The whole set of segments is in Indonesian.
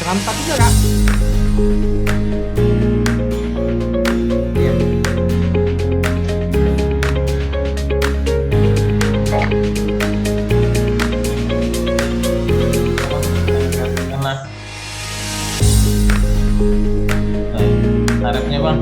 Mantap juga kak. Iya. Enak. Tarifnya bang.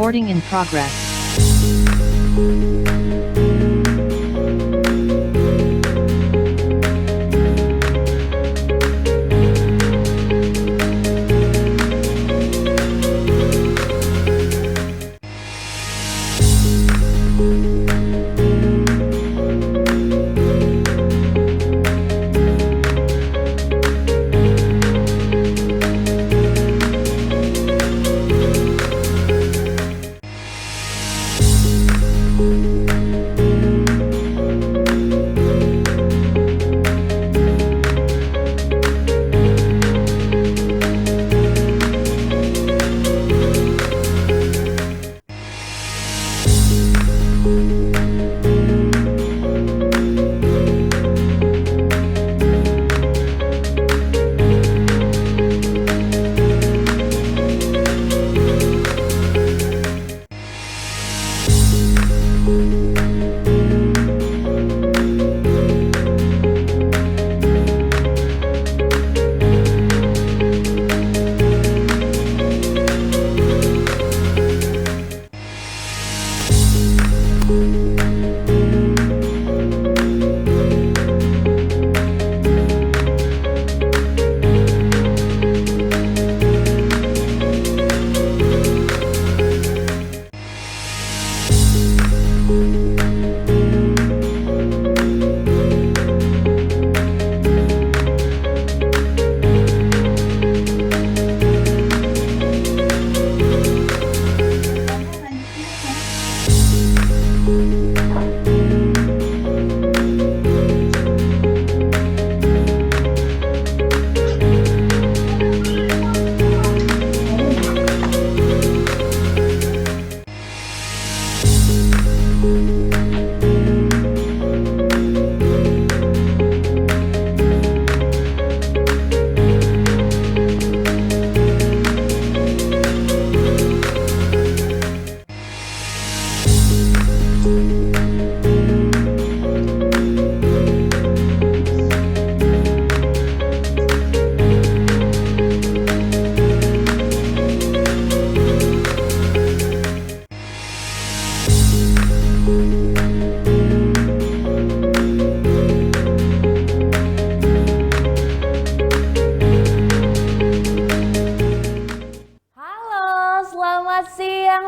Recording in progress.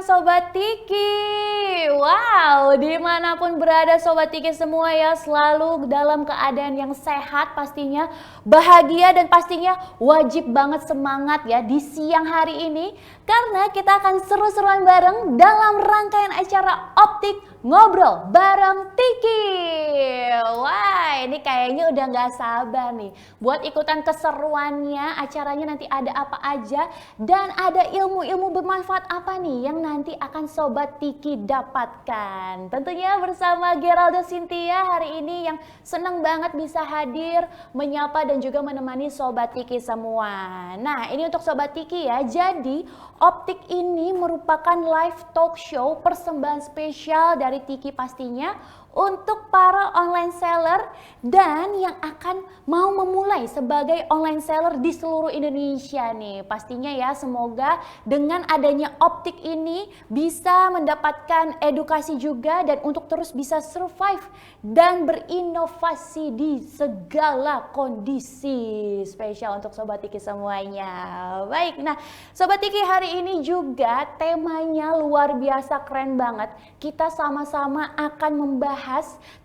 Sobat Tiki. Wow, dimanapun berada Sobat Tiki semua ya, selalu dalam keadaan yang sehat pastinya, bahagia dan pastinya wajib banget semangat ya di siang hari ini, karena kita akan seru-seruan bareng dalam rangkaian acara Optik Ngobrol bareng Tiki. Wah, ini kayaknya udah gak sabar nih buat ikutan keseruannya. Acaranya nanti ada apa aja dan ada ilmu-ilmu bermanfaat apa nih yang nanti akan Sobat Tiki dapatkan. Tentunya bersama Geraldo Cynthia hari ini yang senang banget bisa hadir, menyapa dan juga menemani Sobat Tiki semua. Nah, ini untuk Sobat Tiki ya. Jadi Optik ini merupakan live talk show persembahan spesial dari Tiki pastinya untuk para online seller dan yang akan mau memulai sebagai online seller di seluruh Indonesia nih. Pastinya ya, semoga dengan adanya Optik ini bisa mendapatkan edukasi juga dan untuk terus bisa survive dan berinovasi di segala kondisi. Spesial untuk Sobat Tiki semuanya. Baik, nah Sobat Tiki hari ini juga temanya luar biasa keren banget. Kita sama-sama akan membahas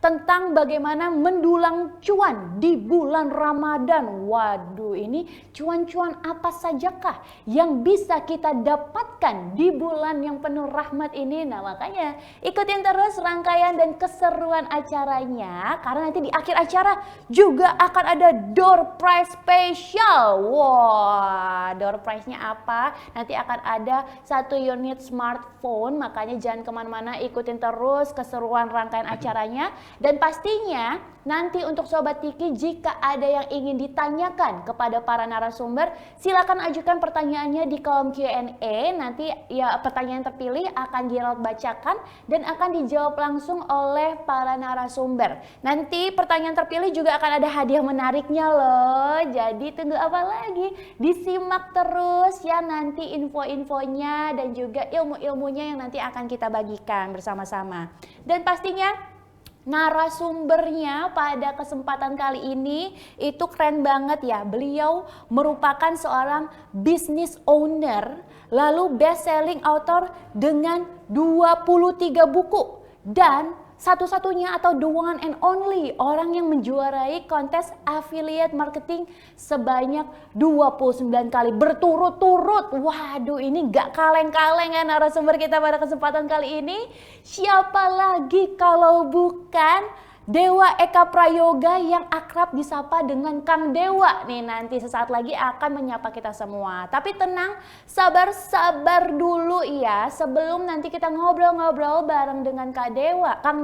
tentang bagaimana mendulang cuan di bulan Ramadan. Waduh, ini cuan-cuan apa sajakah yang bisa kita dapatkan di bulan yang penuh rahmat ini? Nah, makanya ikutin terus rangkaian dan keseruan acaranya, karena nanti di akhir acara juga akan ada door prize spesial. Wah, door prize-nya apa? Nanti akan ada 1 unit smartphone, makanya jangan kemana-mana, ikutin terus keseruan rangkaian acara caranya. Dan pastinya nanti untuk Sobat Tiki, jika ada yang ingin ditanyakan kepada para narasumber, silakan ajukan pertanyaannya di kolom Q&A. Nanti ya pertanyaan terpilih akan Gerald bacakan dan akan dijawab langsung oleh para narasumber. Nanti pertanyaan terpilih juga akan ada hadiah menariknya loh. Jadi tunggu apa lagi? Disimak terus ya nanti info-infonya dan juga ilmu-ilmunya yang nanti akan kita bagikan bersama-sama. Dan pastinya narasumbernya pada kesempatan kali ini itu keren banget ya. Beliau merupakan seorang business owner, lalu best selling author dengan 23 buku dan satu-satunya atau the one and only orang yang menjuarai kontes affiliate marketing sebanyak 29 kali berturut-turut. Waduh, ini gak kaleng-kaleng ya narasumber kita pada kesempatan kali ini. Siapa lagi kalau bukan Dewa Eka Prayoga yang akrab disapa dengan Kang Dewa. Nih nanti sesaat lagi akan menyapa kita semua. Tapi tenang, sabar-sabar dulu ya. Sebelum nanti kita ngobrol-ngobrol bareng dengan Kang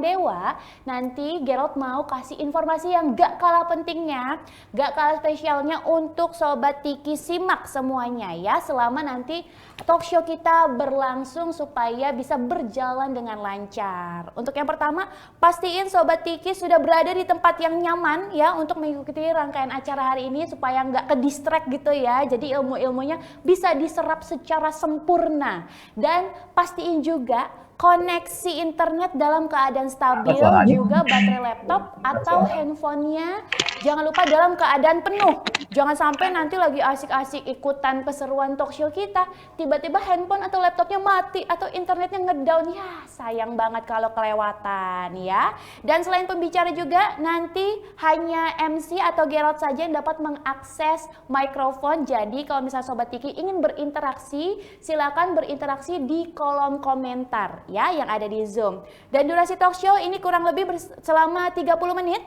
Dewa, nanti Gerald mau kasih informasi yang gak kalah pentingnya, gak kalah spesialnya untuk Sobat Tiki. Simak semuanya ya selama nanti talk show kita berlangsung supaya bisa berjalan dengan lancar. Untuk yang pertama, pastiin Sobat Tiki sudah berada di tempat yang nyaman ya untuk mengikuti rangkaian acara hari ini supaya nggak ke distract gitu ya. Jadi ilmu-ilmunya bisa diserap secara sempurna. Dan pastiin juga koneksi internet dalam keadaan stabil, juga baterai laptop atau handphonenya jangan lupa dalam keadaan penuh. Jangan sampai nanti lagi asik-asik ikutan keseruan talk show kita, tiba-tiba handphone atau laptopnya mati atau internetnya ngedown. Ya sayang banget kalau kelewatan ya. Dan selain pembicara juga nanti hanya MC atau Gerald saja yang dapat mengakses mikrofon. Jadi kalau misalnya Sobat Tiki ingin berinteraksi, silakan berinteraksi di kolom komentar ya yang ada di Zoom. Dan durasi talk show ini kurang lebih selama 30 menit.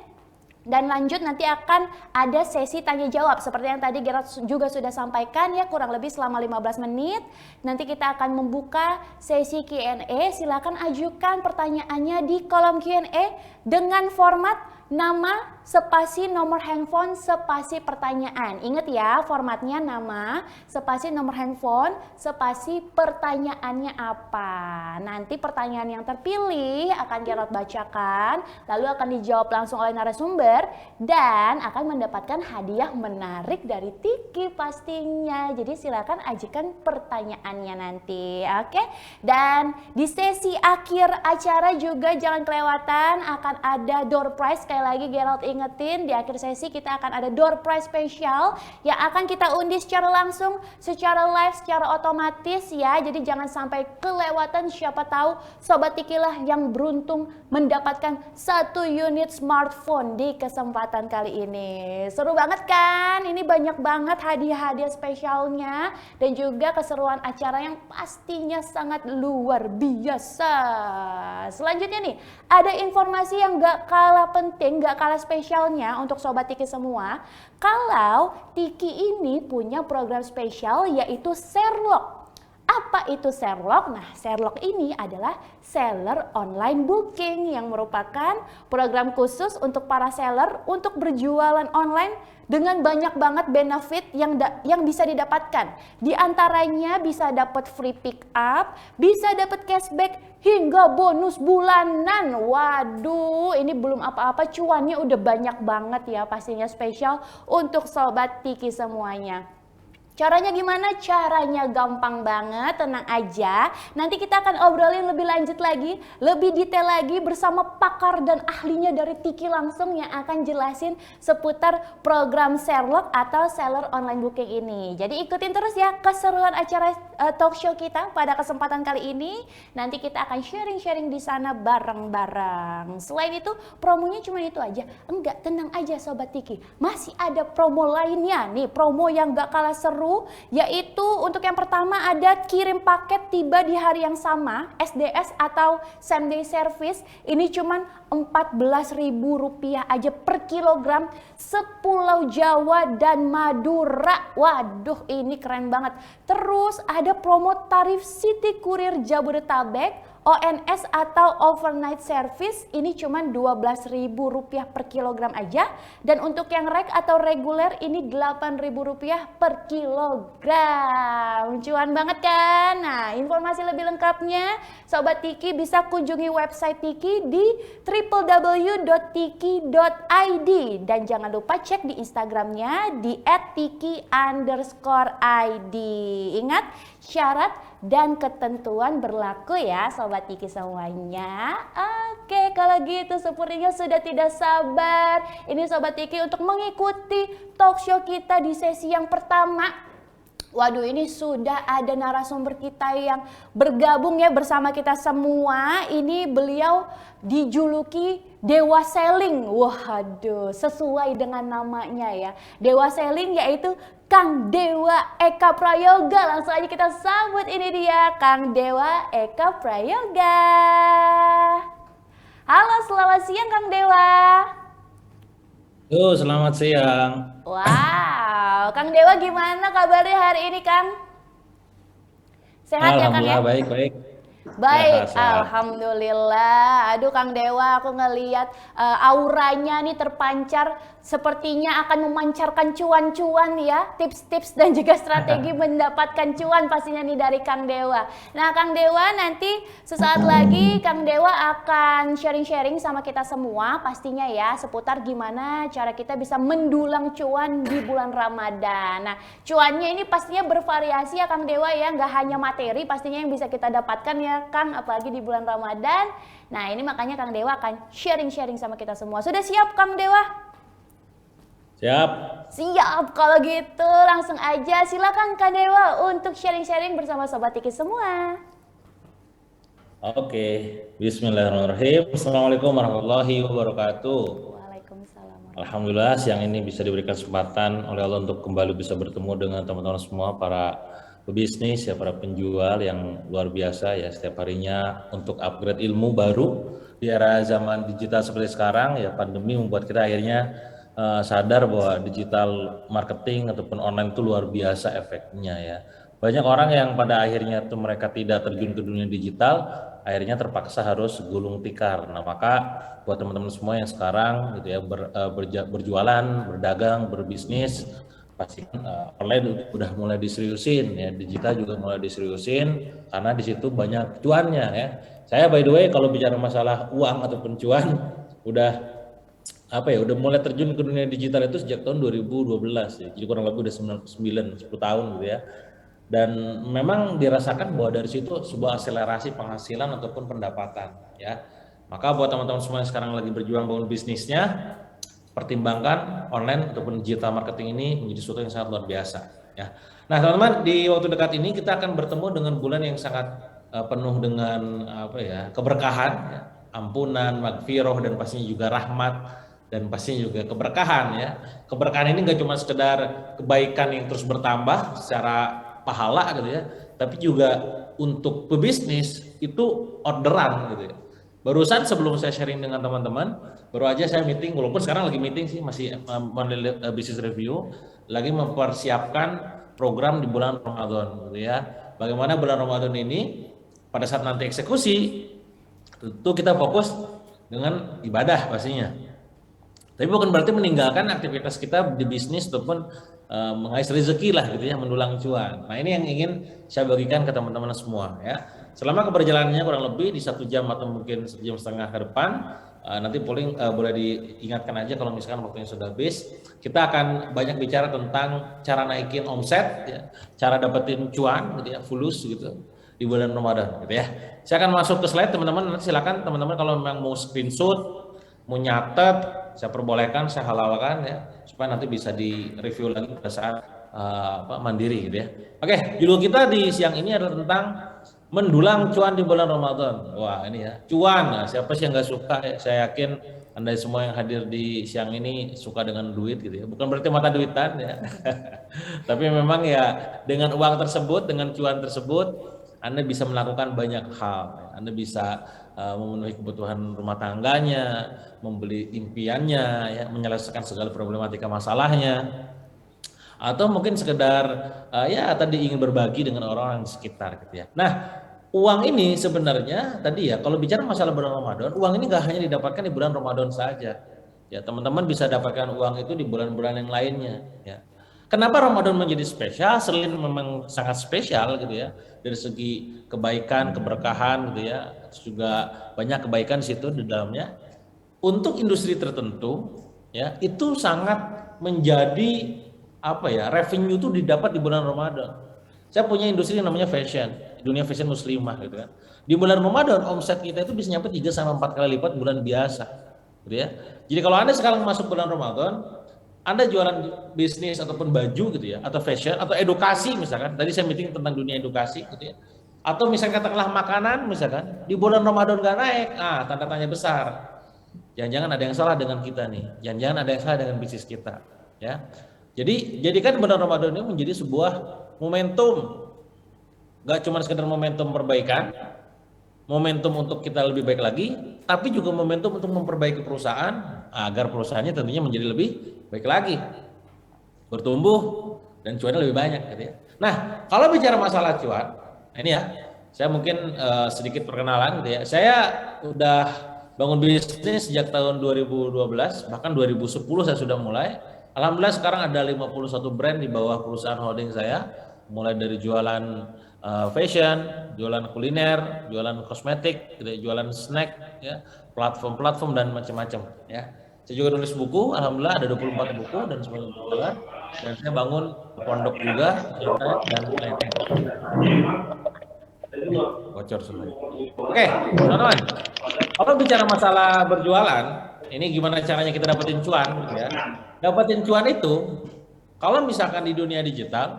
Dan lanjut nanti akan ada sesi tanya jawab seperti yang tadi Gerald juga sudah sampaikan ya, kurang lebih selama 15 menit. Nanti kita akan membuka sesi Q&A. Silakan ajukan pertanyaannya di kolom Q&A dengan format nama, spasi nomor handphone, spasi pertanyaan. Ingat ya, formatnya nama, spasi nomor handphone, spasi pertanyaannya apa. Nanti pertanyaan yang terpilih akan Gerald bacakan, lalu akan dijawab langsung oleh narasumber dan akan mendapatkan hadiah menarik dari Tiki pastinya. Jadi silakan ajukan pertanyaannya nanti, oke? Dan di sesi akhir acara juga jangan kelewatan akan ada door prize. Sekali lagi Gerald ingetin, di akhir sesi kita akan ada door prize spesial yang akan kita undi secara langsung, secara live, secara otomatis ya. Jadi jangan sampai kelewatan, siapa tahu Sobat Tiki lah yang beruntung mendapatkan 1 unit smartphone di kesempatan kali ini. Seru banget kan? Ini banyak banget hadiah-hadiah spesialnya dan juga keseruan acara yang pastinya sangat luar biasa. Selanjutnya nih, ada informasi yang gak kalah penting, gak kalah spesialnya untuk Sobat Tiki semua. Kalau Tiki ini punya program spesial yaitu Sherlock. Apa itu Sherlock? Nah, Sherlock ini adalah seller online booking yang merupakan program khusus untuk para seller untuk berjualan online dengan banyak banget benefit yang bisa didapatkan. Di antaranya bisa dapat free pick up, bisa dapat cashback hingga bonus bulanan. Waduh, ini belum apa-apa, cuannya udah banyak banget ya, pastinya spesial untuk Sobat Tiki semuanya. Caranya gimana? Caranya gampang banget, tenang aja. Nanti kita akan obrolin lebih lanjut lagi, lebih detail lagi bersama pakar dan ahlinya dari Tiki langsung yang akan jelasin seputar program Sherlock atau seller online booking ini. Jadi ikutin terus ya keseruan acara talk show kita pada kesempatan kali ini. Nanti kita akan sharing-sharing di sana bareng-bareng. Selain itu, promonya cuma itu aja. Enggak, tenang aja Sobat Tiki. Masih ada promo lainnya nih, promo yang gak kalah seru. Yaitu untuk yang pertama ada kirim paket tiba di hari yang sama, SDS atau same day service. Ini cuman Rp14.000 aja per kilogram sepulau Jawa dan Madura. Waduh, ini keren banget. Terus ada promo tarif City Courier Jabodetabek, ONS atau overnight service ini cuma Rp12.000 per kilogram aja. Dan untuk yang reg atau reguler ini Rp8.000 per kilogram. Cuan banget kan? Nah, informasi lebih lengkapnya Sobat Tiki bisa kunjungi website Tiki di www.tiki.id. Dan jangan lupa cek di Instagramnya di @tiki_id. Ingat, syarat dan ketentuan berlaku ya Sobat Tiki semuanya. Oke, kalau gitu sepertinya sudah tidak sabar ini Sobat Tiki untuk mengikuti talk show kita di sesi yang pertama. Waduh, ini sudah ada narasumber kita yang bergabung ya bersama kita semua. Ini beliau dijuluki Dewa Selling. Waduh, sesuai dengan namanya ya. Dewa Selling yaitu Kang Dewa Eka Prayoga. Langsung aja kita sambut, ini dia Kang Dewa Eka Prayoga. Halo, selamat siang Kang Dewa. Yo, selamat siang. Wow, Kang Dewa gimana kabarnya hari ini Kang? Sehat ya Kang ya? Alhamdulillah baik. Baik, Sehat. alhamdulillah. Aduh Kang Dewa, aku ngeliat auranya nih terpancar, sepertinya akan memancarkan cuan-cuan ya, tips-tips dan juga strategi mendapatkan cuan pastinya nih dari Kang Dewa. Nah Kang Dewa, nanti sesaat lagi Kang Dewa akan sharing-sharing sama kita semua pastinya ya, seputar gimana cara kita bisa mendulang cuan di bulan Ramadan. Nah cuannya ini pastinya bervariasi ya Kang Dewa ya, nggak hanya materi pastinya yang bisa kita dapatkan ya Kang, apalagi di bulan Ramadan. Nah ini makanya Kang Dewa akan sharing-sharing sama kita semua. Sudah siap Kang Dewa? Siap. Siap, kalau gitu langsung aja silakan Kang Dewa untuk sharing-sharing bersama Sobat Tiki semua. Oke. Bismillahirrahmanirrahim. Assalamualaikum warahmatullahi wabarakatuh. Waalaikumsalam. Alhamdulillah siang ini bisa diberikan kesempatan oleh Allah untuk kembali bisa bertemu dengan teman-teman semua para pebisnis ya, para penjual yang luar biasa ya, setiap harinya untuk upgrade ilmu baru di era zaman digital seperti sekarang ya. Pandemi membuat kita akhirnya sadar bahwa digital marketing ataupun online itu luar biasa efeknya ya. Banyak orang yang pada akhirnya tuh mereka tidak terjun ke dunia digital, akhirnya terpaksa harus gulung tikar. Nah maka buat teman-teman semua yang sekarang gitu ya berjualan, berdagang, berbisnis, pasti online udah mulai diseriusin ya, digital juga mulai diseriusin karena di situ banyak cuannya ya. Saya by the way kalau bicara masalah uang ataupun cuan udah mulai terjun ke dunia digital itu sejak tahun 2012 ya. Jadi kurang lebih udah 10 tahun gitu ya. Dan memang dirasakan bahwa dari situ sebuah akselerasi penghasilan ataupun pendapatan ya. Maka buat teman-teman semua yang sekarang lagi berjuang bangun bisnisnya, pertimbangkan online ataupun digital marketing ini menjadi sesuatu yang sangat luar biasa ya. Nah teman-teman, di waktu dekat ini kita akan bertemu dengan bulan yang sangat penuh dengan keberkahan ya, ampunan, magfirah, dan pastinya juga rahmat, dan pastinya juga keberkahan ya. Keberkahan ini nggak cuma sekedar kebaikan yang terus bertambah secara pahala gitu ya, tapi juga untuk pebisnis itu orderan gitu ya. Barusan sebelum saya sharing dengan teman-teman, baru aja saya meeting, walaupun sekarang lagi meeting sih, masih business review, lagi mempersiapkan program di bulan Ramadan gitu ya. Bagaimana bulan Ramadan ini pada saat nanti eksekusi, tentu kita fokus dengan ibadah pastinya. Tapi bukan berarti meninggalkan aktivitas kita di bisnis ataupun mengais rezeki lah gitu ya, mendulang cuan. Nah ini yang ingin saya bagikan ke teman-teman semua ya. Selama keberjalanannya kurang lebih di 1 jam atau mungkin 1,5 jam ke depan, nanti polling boleh diingatkan aja kalau misalkan waktunya sudah habis. Kita akan banyak bicara tentang cara naikin omset ya, cara dapetin cuan gitu ya, fulus gitu di bulan Ramadan gitu ya. Saya akan masuk ke slide teman-teman, nanti silakan teman-teman kalau memang mau screenshot, mau nyatet, saya perbolehkan, saya halalkan ya, supaya nanti bisa di review lagi pada saat mandiri gitu ya. Oke, judul kita di siang ini adalah tentang mendulang cuan di bulan Ramadan. Wah ini ya, cuan. Nah, siapa sih yang nggak suka ya? Saya yakin Anda semua yang hadir di siang ini suka dengan duit gitu ya. Bukan berarti mata duitan ya. Tapi memang ya dengan uang tersebut, dengan cuan tersebut, Anda bisa melakukan banyak hal. Anda bisa memenuhi kebutuhan rumah tangganya, membeli impiannya, ya, menyelesaikan segala problematika masalahnya, atau mungkin sekedar ya tadi ingin berbagi dengan orang-orang di sekitar gitu ya. Nah, uang ini sebenarnya tadi ya, kalau bicara masalah bulan Ramadan, uang ini nggak hanya didapatkan di bulan Ramadan saja. Ya, teman-teman bisa dapatkan uang itu di bulan-bulan yang lainnya. Ya. Kenapa Ramadan menjadi spesial? Selain memang sangat spesial gitu ya, dari segi kebaikan, keberkahan gitu ya, juga banyak kebaikan di situ di dalamnya. Untuk industri tertentu, ya itu sangat menjadi apa ya, revenue itu didapat di bulan Ramadan. Saya punya industri yang namanya fashion, dunia fashion muslimah gitu kan. Di bulan Ramadan omset kita itu bisa nyampe 3 sampai 4 kali lipat bulan biasa. Gitu ya. Jadi kalau Anda sekarang masuk bulan Ramadan, Anda jualan bisnis ataupun baju gitu ya, atau fashion atau edukasi misalkan. Tadi saya meeting tentang dunia edukasi gitu ya. Atau misalkan katakanlah makanan misalkan, di bulan Ramadan nggak naik, tanda tanya besar. Jangan-jangan ada yang salah dengan kita nih. Jangan-jangan ada yang salah dengan bisnis kita, ya. Jadi jadikan bulan Ramadan ini menjadi sebuah momentum, gak cuma sekedar momentum perbaikan, momentum untuk kita lebih baik lagi, tapi juga momentum untuk memperbaiki perusahaan agar perusahaannya tentunya menjadi lebih baik lagi, bertumbuh dan cuannya lebih banyak gitu ya. Nah, kalau bicara masalah cuan, ini ya, saya mungkin sedikit perkenalan gitu ya. Saya udah bangun bisnis sejak tahun 2012, bahkan 2010 saya sudah mulai. Alhamdulillah sekarang ada 51 brand di bawah perusahaan holding saya, mulai dari jualan fashion, jualan kuliner, jualan kosmetik, jualan snack, ya, platform-platform dan macam-macam. Ya, saya juga nulis buku, alhamdulillah ada 24 buku dan semuanya berjalan. Dan saya bangun pondok juga dan lain-lain. Bocor semua. Oke, teman-teman. Kalau bicara masalah berjualan, ini gimana caranya kita dapetin cuan, ya? Dapetin cuan itu, kalau misalkan di dunia digital,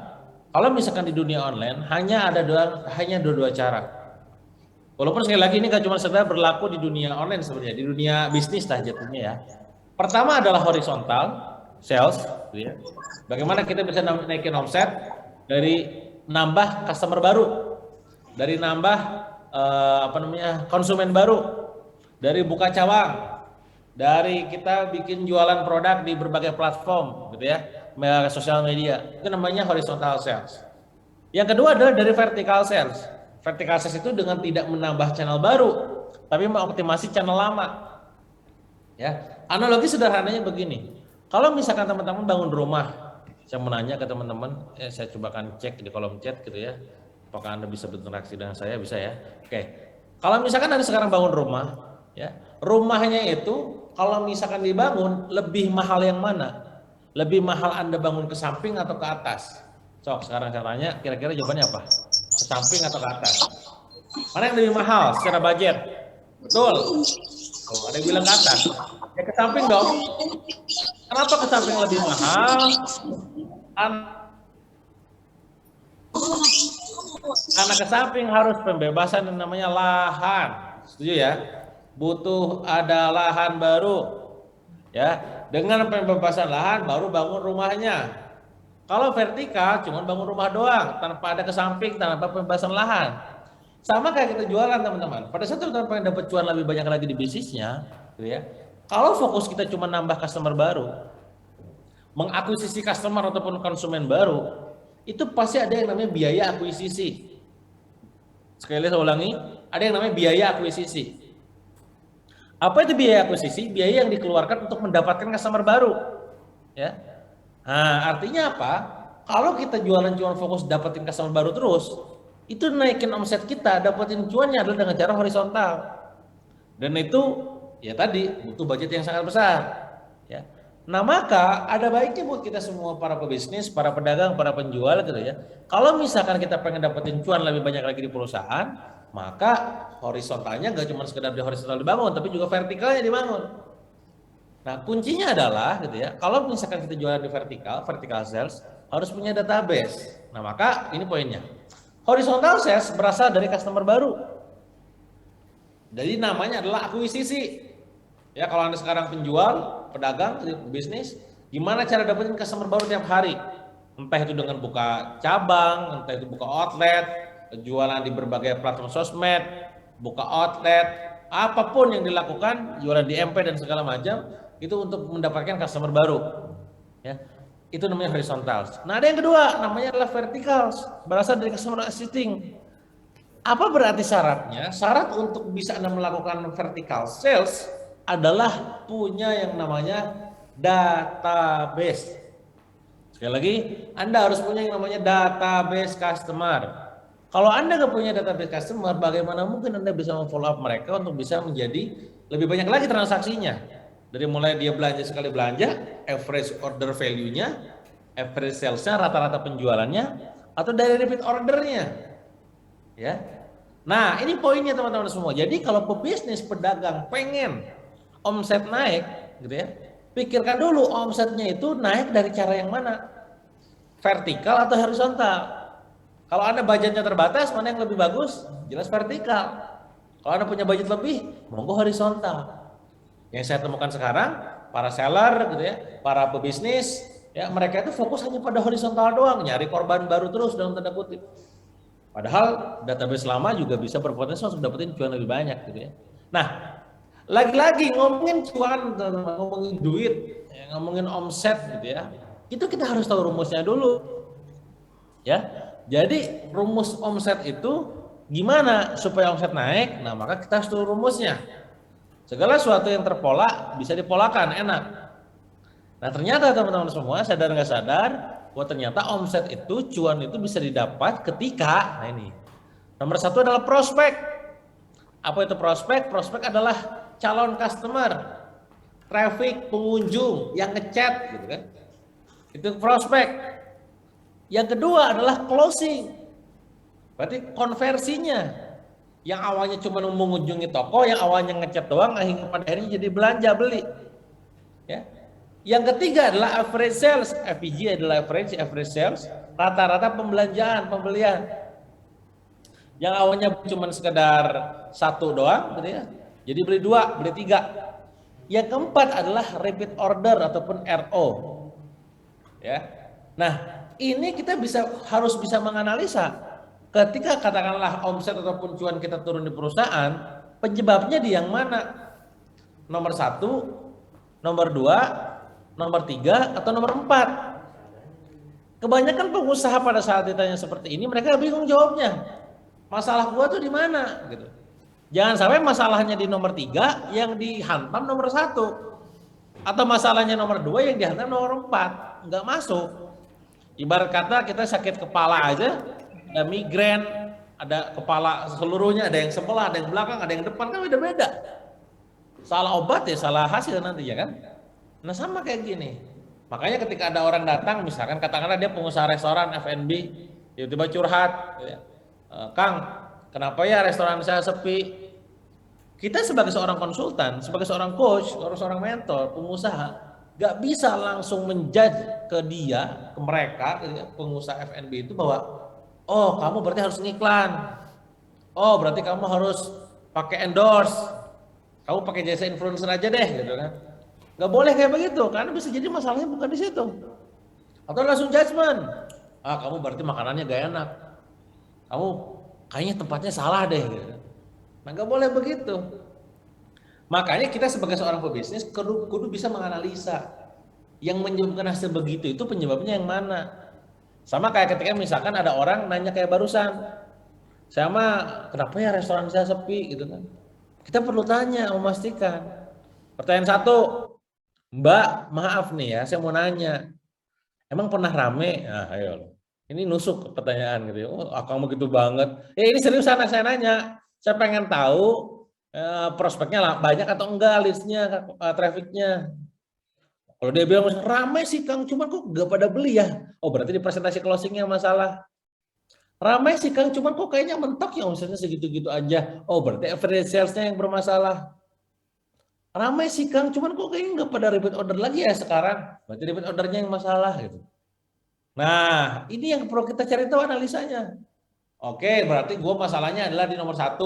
kalau misalkan di dunia online, hanya dua cara. Walaupun sekali lagi ini gak cuma sekedar berlaku di dunia online sebenarnya, di dunia bisnis lah jatuhnya ya. Pertama adalah horizontal sales, ya. Bagaimana kita bisa naikin omset dari nambah customer baru, dari nambah konsumen baru, dari buka cabang, dari kita bikin jualan produk di berbagai platform, gitu ya, sosial media. Itu namanya horizontal sales. Yang kedua adalah dari vertical sales. Vertical sales itu dengan tidak menambah channel baru, tapi mengoptimasi channel lama. Ya, analogi sederhananya begini. Kalau misalkan teman-teman bangun rumah, saya mau nanya ke teman-teman, saya cobakan cek di kolom chat gitu ya, apakah Anda bisa berinteraksi dengan saya? Bisa ya. Oke. Kalau misalkan Anda sekarang bangun rumah, ya, rumahnya itu kalau misalkan dibangun lebih mahal yang mana? Lebih mahal Anda bangun ke samping atau ke atas? Sok, sekarang saya tanya, kira-kira jawabannya apa? Ke samping atau ke atas? Mana yang lebih mahal secara budget? Betul. Oh, ada yang bilang ke atas. Ya ke samping dong. Kenapa ke samping lebih mahal? Karena ke samping harus pembebasan yang namanya lahan. Setuju ya? Butuh ada lahan baru. Ya, dengan pembebasan lahan baru bangun rumahnya. Kalau vertikal cuma bangun rumah doang tanpa ada ke samping, tanpa pembebasan lahan. Sama kayak kita jualan teman-teman. Pada saat teman-teman pengen dapat cuan lebih banyak lagi di bisnisnya, gitu ya. Kalau fokus kita cuma nambah customer baru, mengakuisisi customer ataupun konsumen baru, itu pasti ada yang namanya biaya akuisisi. Sekali lagi saya ulangi, ada yang namanya biaya akuisisi. Apa itu biaya akuisisi? Biaya yang dikeluarkan untuk mendapatkan customer baru. Ya. Nah, artinya apa? Kalau kita jualan cuma fokus dapetin customer baru terus, itu naikin omset kita, dapetin cuannya adalah dengan cara horizontal. Dan itu ya tadi butuh budget yang sangat besar. Ya. Nah, maka ada baiknya buat kita semua para pebisnis, para pedagang, para penjual gitu ya. Kalau misalkan kita pengen dapetin cuan lebih banyak lagi di perusahaan, maka horizontalnya nggak cuma sekedar di horizontal dibangun, tapi juga vertikalnya dibangun. Nah, kuncinya adalah gitu ya, kalau misalkan kita jualan di vertical sales harus punya database. Nah, maka ini poinnya. Horizontal sales berasal dari customer baru. Jadi namanya adalah akuisisi. Ya, kalau Anda sekarang penjual, pedagang, bisnis, gimana cara dapetin customer baru tiap hari? Entah itu dengan buka cabang, entah itu buka outlet, jualan di berbagai platform sosmed, buka outlet, apapun yang dilakukan, jualan di MP dan segala macam, itu untuk mendapatkan customer baru. Ya, itu namanya horizontal. Nah, ada yang kedua, namanya adalah vertical, berasal dari customer existing. Apa berarti syaratnya? Syarat untuk bisa Anda melakukan vertical sales adalah punya yang namanya database. Sekali lagi, Anda harus punya yang namanya database customer. Kalau Anda nggak punya database customer, bagaimana mungkin Anda bisa memfollow up mereka untuk bisa menjadi lebih banyak lagi transaksinya? Dari mulai dia belanja sekali belanja, average order value-nya, average sales-nya, rata-rata penjualannya, atau dari repeat order-nya. Ya. Nah, ini poinnya teman-teman semua. Jadi kalau pebisnis pedagang pengen omset naik, gitu ya, pikirkan dulu omsetnya itu naik dari cara yang mana? Vertikal atau horizontal? Kalau Anda budgetnya terbatas, mana yang lebih bagus? Jelas vertikal. Kalau Anda punya budget lebih, monggo horizontal. Yang saya temukan sekarang, para seller gitu ya, para pebisnis, ya mereka itu fokus hanya pada horizontal doang, nyari korban baru terus dalam tanda kutip. Padahal database lama juga bisa berpotensi untuk dapetin cuan lebih banyak gitu ya. Nah, lagi-lagi ngomongin cuan, ngomongin duit, ya, ngomongin omset gitu ya. Itu kita harus tahu rumusnya dulu. Ya. Jadi rumus omset itu gimana supaya omset naik? Nah, maka kita harus tahu rumusnya. Segala sesuatu yang terpola bisa dipolakan, enak. Nah, ternyata teman-teman semua sadar nggak sadar, bahwa ternyata omset itu, cuan itu bisa didapat ketika, nah ini, nomor satu adalah prospek. Apa itu prospek? Prospek adalah calon customer, traffic, pengunjung yang ngechat gitu kan. Itu prospek. Yang kedua adalah closing. Berarti konversinya. Yang awalnya cuma mengunjungi toko, yang awalnya ngechat doang, hingga pada akhirnya jadi belanja beli. Ya. Yang ketiga adalah average sales. FPG adalah average sales, rata-rata pembelanjaan, pembelian. Yang awalnya cuma sekedar satu doang, gitu ya. Jadi beli 2, beli 3. Yang keempat adalah repeat order ataupun RO. Ya. Nah, ini kita harus bisa menganalisa. Ketika katakanlah omset ataupun cuan kita turun di perusahaan, penyebabnya di yang mana? Nomor 1, nomor 2, nomor 3, atau nomor 4. Kebanyakan pengusaha pada saat ditanya seperti ini, mereka bingung jawabnya. Masalah gua tuh di mana? Gitu. Jangan sampai masalahnya di nomor 3 yang dihantam nomor 1. Atau masalahnya nomor 2 yang dihantam nomor 4. Nggak masuk. Ibarat kata kita sakit kepala aja, ada migrain, ada kepala seluruhnya, ada yang sebelah, ada yang belakang, ada yang depan, kan beda-beda. Salah obat ya salah hasil nanti ya kan. Nah sama kayak gini. Makanya ketika ada orang datang, misalkan katakanlah dia pengusaha restoran F&B, tiba-tiba curhat, ya. Kang, kenapa ya restoran saya sepi? Kita sebagai seorang konsultan, sebagai seorang coach, seorang mentor, pengusaha, gak bisa langsung menjudge ke dia, ke mereka, pengusaha F&B itu bahwa, oh kamu berarti harus ngiklan, oh berarti kamu harus pakai endorse, kamu pakai jasa influencer aja deh, gitu kan? Gak boleh kayak begitu, karena bisa jadi masalahnya bukan di situ. Atau langsung judgement, ah kamu berarti makanannya gak enak, kamu kayaknya tempatnya salah deh, gitu. Nah gak boleh begitu. Makanya kita sebagai seorang pebisnis kudu bisa menganalisa yang menyebabkan hasil begitu itu penyebabnya yang mana. Sama kayak ketika misalkan ada orang nanya kayak barusan, saya mah kenapa ya restoran saya sepi gitu kan. Kita perlu tanya, memastikan. Pertanyaan 1, Mbak maaf nih ya, saya mau nanya, emang pernah rame? Nah ayo, ini nusuk pertanyaan gitu ya. Oh akang begitu banget. Ini seriusan saya nanya, saya pengen tahu prospeknya lah banyak atau enggak listnya, trafficnya. Kalau dia bilang ramai sih Kang, cuman kok gak pada beli ya? Oh berarti di presentasi closingnya masalah. Ramai sih Kang, cuman kok kayaknya mentok ya omsetnya segitu-gitu aja. Oh berarti average salesnya yang bermasalah. Ramai sih Kang, cuman kok kayaknya gak pada repeat order lagi ya sekarang. Berarti repeat ordernya yang masalah gitu. Nah ini yang perlu kita cari tahu analisanya. Oke berarti gue masalahnya adalah di nomor 1.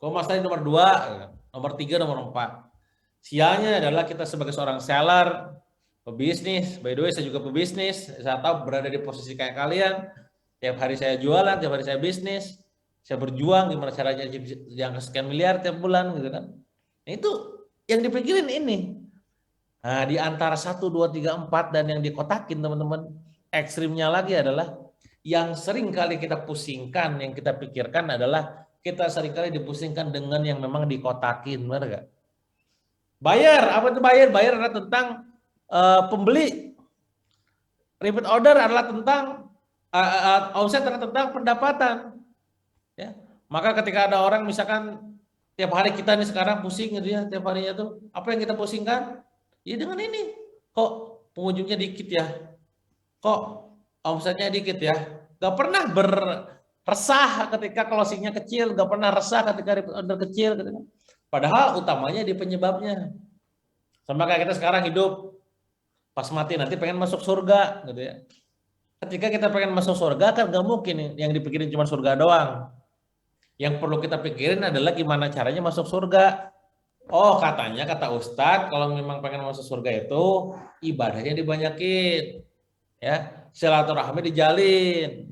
Gue masalahnya di nomor 2, nomor 3, nomor 4. Sialnya adalah kita sebagai seorang seller, pebisnis, by the way saya juga pebisnis, saya tahu berada di posisi kayak kalian, tiap hari saya jualan, tiap hari saya bisnis, saya berjuang gimana caranya yang sekian miliar tiap bulan gitu kan. Nah, itu yang dipikirin ini. Nah, di antara 1, 2, 3, 4 dan yang dikotakin teman-teman, ekstrimnya lagi adalah yang sering kali kita pusingkan, yang kita pikirkan adalah kita sering kali dipusingkan dengan yang memang dikotakin, benar gak? Bayar, apa itu bayar? Bayar adalah tentang pembeli. Repeat order adalah tentang omset adalah tentang pendapatan. Ya. Maka ketika ada orang misalkan tiap hari kita nih sekarang pusing gitu ya, tiap harinya tuh apa yang kita pusingkan? Ya dengan ini. Kok pengunjungnya dikit ya? Kok omsetnya dikit ya? Gak pernah resah ketika closingnya kecil, gak pernah resah ketika repeat order kecil gitu. Padahal utamanya di penyebabnya. Sama kayak kita sekarang hidup, pas mati nanti pengen masuk surga gitu ya. Ketika kita pengen masuk surga kan gak mungkin yang dipikirin cuma surga doang. Yang perlu kita pikirin adalah gimana caranya masuk surga. Oh katanya kata Ustadz kalau memang pengen masuk surga itu ibadahnya dibanyakin, ya silaturahmi dijalin,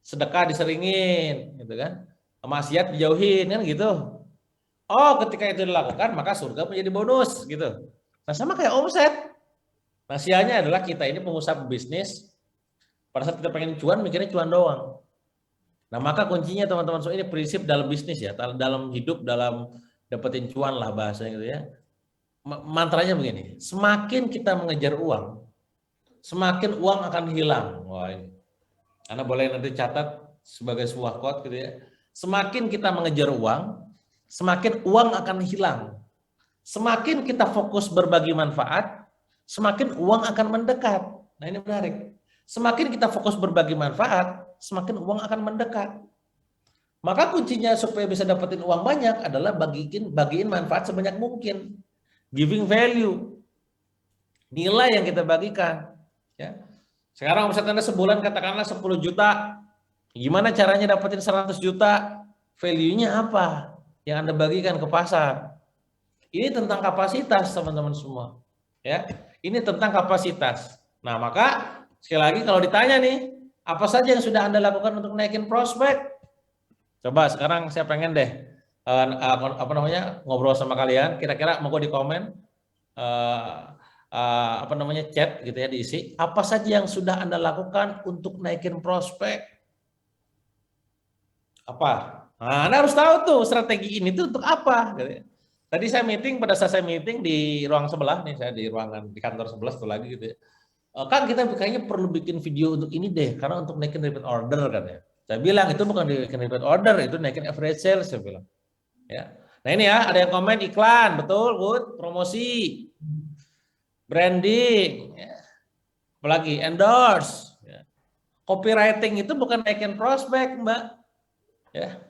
sedekah diseringin, gitu kan, maksiat dijauhin kan gitu. Oh ketika itu dilakukan maka surga menjadi bonus gitu. Nah sama kayak omset. Nah sialnya adalah kita ini pengusaha bisnis, pada saat kita pengen cuan mikirnya cuan doang. Nah maka kuncinya teman-teman, so ini prinsip dalam bisnis ya, dalam hidup, dalam dapetin cuan lah bahasanya gitu ya. Mantranya begini, semakin kita mengejar uang, semakin uang akan hilang. Wah ini, Anda boleh nanti catat sebagai sebuah quote gitu ya. Semakin kita mengejar uang, semakin uang akan hilang. Semakin kita fokus berbagi manfaat, semakin uang akan mendekat. Nah ini menarik. Semakin kita fokus berbagi manfaat, semakin uang akan mendekat. Maka kuncinya supaya bisa dapetin uang banyak adalah bagiin manfaat sebanyak mungkin. Giving value. Nilai yang kita bagikan. Ya. Sekarang omset Anda sebulan katakanlah 10 juta. Gimana caranya dapetin 100 juta? Value-nya apa yang Anda bagikan ke pasar? Ini tentang kapasitas teman-teman semua. Ya, ini tentang kapasitas. Nah maka sekali lagi kalau ditanya nih, apa saja yang sudah Anda lakukan untuk naikin prospek? Coba sekarang saya pengen deh ngobrol sama kalian. Kira-kira mau di komen chat gitu ya, diisi. Apa saja yang sudah Anda lakukan untuk naikin prospek? Apa? Nah, Anda harus tahu tuh strategi ini tuh untuk apa? Gitu ya. Tadi saya meeting, pada saat saya meeting di ruang sebelah nih, saya di ruangan di kantor sebelah tuh lagi gitu ya. Kan kita kayaknya perlu bikin video untuk ini deh, karena untuk naikin repeat order kan ya. Saya bilang itu bukan naikin repeat order, itu naikin average sales saya bilang. Ya. Nah ini ya, ada yang komen iklan, betul, good, promosi, branding, ya. Apalagi endorse. Ya. Copywriting itu bukan naikin prospek, Mbak. Ya.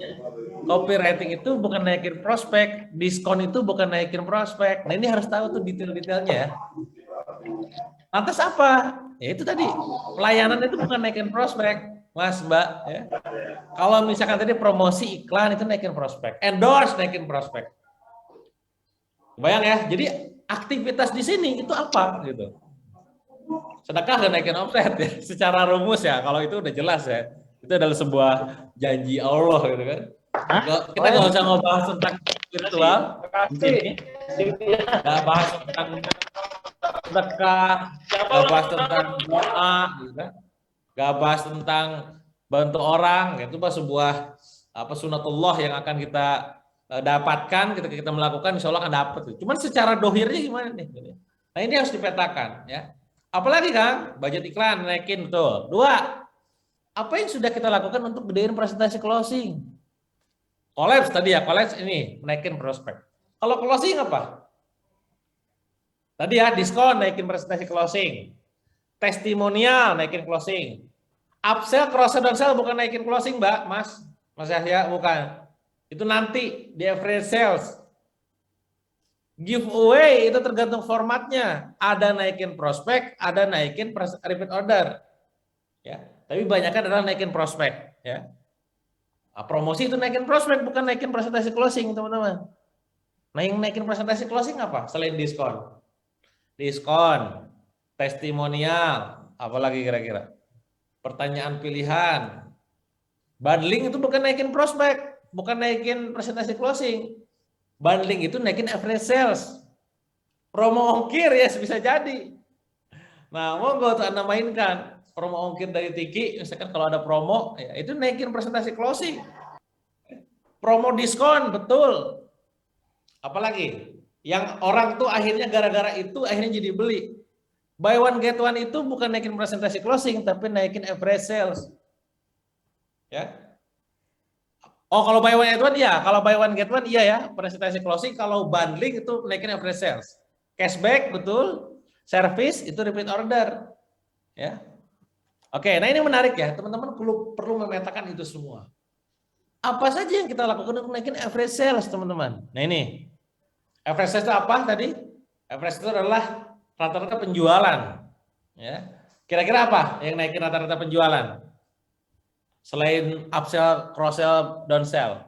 Copywriting itu bukan naikin prospek, diskon itu bukan naikin prospek. Nah ini harus tahu tuh detail-detailnya ya. Lantas apa? Ya itu tadi, pelayanan itu bukan naikin prospek, Mas, Mbak. Ya. Kalau misalkan tadi promosi iklan itu naikin prospek, endorse naikin prospek. Bayang ya, jadi aktivitas di sini itu apa gitu? Sedekah dan naikin omset ya, secara rumus ya. Kalau itu udah jelas ya. Itu adalah sebuah janji Allah gitu kan. Kita nggak usah ngebahas tentang virtual di sini. Nggak bahas tentang sedekah, nggak bahas tentang doa, gitu kan. Nggak bahas tentang bantu orang. Itu sebuah sunatullah yang akan kita dapatkan ketika kita melakukan, insya Allah akan dapat. Cuman secara dohirnya gimana nih? Nah ini harus dipetakan ya. Apalagi Kang, budget iklan naikin betul. 2. Apa yang sudah kita lakukan untuk gedein presentasi closing? Collapse tadi ya, collapse ini naikin prospek. Kalau closing apa? Tadi ya, diskon naikin presentasi closing. Testimonial naikin closing. Upsell, cross-sell, dan sell bukan naikin closing, Mbak, Mas Yahya, bukan. Itu nanti di average sales. Giveaway itu tergantung formatnya. Ada naikin prospek, ada naikin repeat order. Ya. Tapi banyaknya adalah naikin prospek, ya. Nah, promosi itu naikin prospek, bukan naikin presentasi closing, teman-teman. Nah, yang naikin presentasi closing apa? Selain diskon, testimonial, apalagi kira-kira? Pertanyaan pilihan, bundling itu bukan naikin prospek, bukan naikin presentasi closing. Bundling itu naikin average sales. Promo ongkir ya bisa jadi. Nah, monggo tuh Anda mainkan. promo ongkir dari Tiki, misalkan kalau ada promo, ya, itu naikin presentasi closing. Promo diskon, betul. Apalagi yang orang tuh akhirnya gara-gara itu akhirnya jadi beli. Buy one get one itu bukan naikin presentasi closing, tapi naikin average sales. Ya. Oh, kalau buy one get one ya, kalau buy one get one iya ya, presentasi closing. Kalau bundling itu naikin average sales. Cashback betul, service itu repeat order. Ya. Oke, nah ini menarik ya, teman-teman perlu memetakan itu semua. Apa saja yang kita lakukan untuk naikin average sales, teman-teman? Nah ini, average sales itu apa tadi? Average itu adalah rata-rata penjualan. Ya, kira-kira apa yang naikin rata-rata penjualan? Selain upsell, cross sell, down sell.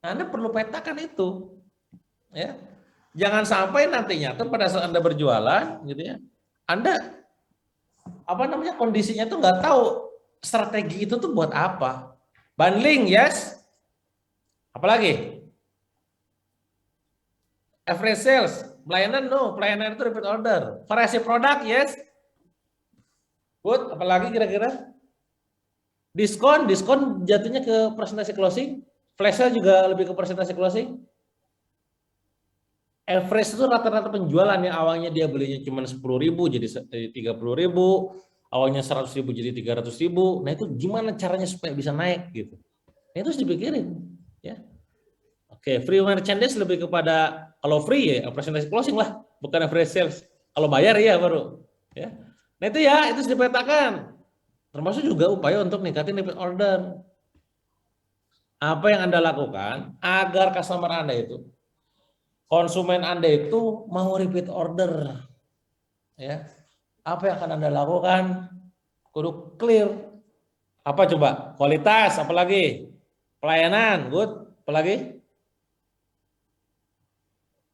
Nah, Anda perlu petakan itu. Ya, jangan sampai nantinya tuh pada saat Anda berjualan, gitu ya, Anda kondisinya tuh nggak tahu strategi itu tuh buat apa. Bundling, yes. Apalagi? Average sales, pelayanan no, pelayanan itu repeat order. Variasi produk, yes. Good, apalagi kira-kira? Diskon jatuhnya ke presentasi closing. Flash sale juga lebih ke presentasi closing. Average itu rata-rata penjualan yang awalnya dia belinya cuma 10.000 jadi 30.000. Awalnya 100.000 jadi 300.000. Nah itu gimana caranya supaya bisa naik gitu. Nah, itu harus dipikirin. Ya. Oke, free merchandise lebih kepada kalau free ya presentasi closing lah, bukan average sales. Kalau bayar ya baru. Ya. Nah itu ya, itu harus dipetakan. Termasuk juga upaya untuk meningkatin repeat order. Apa yang Anda lakukan agar customer Anda itu, konsumen Anda itu mau repeat order. Ya. Apa yang akan Anda lakukan? Kudu clear. Apa coba? Kualitas, apalagi? Pelayanan, good. Apalagi?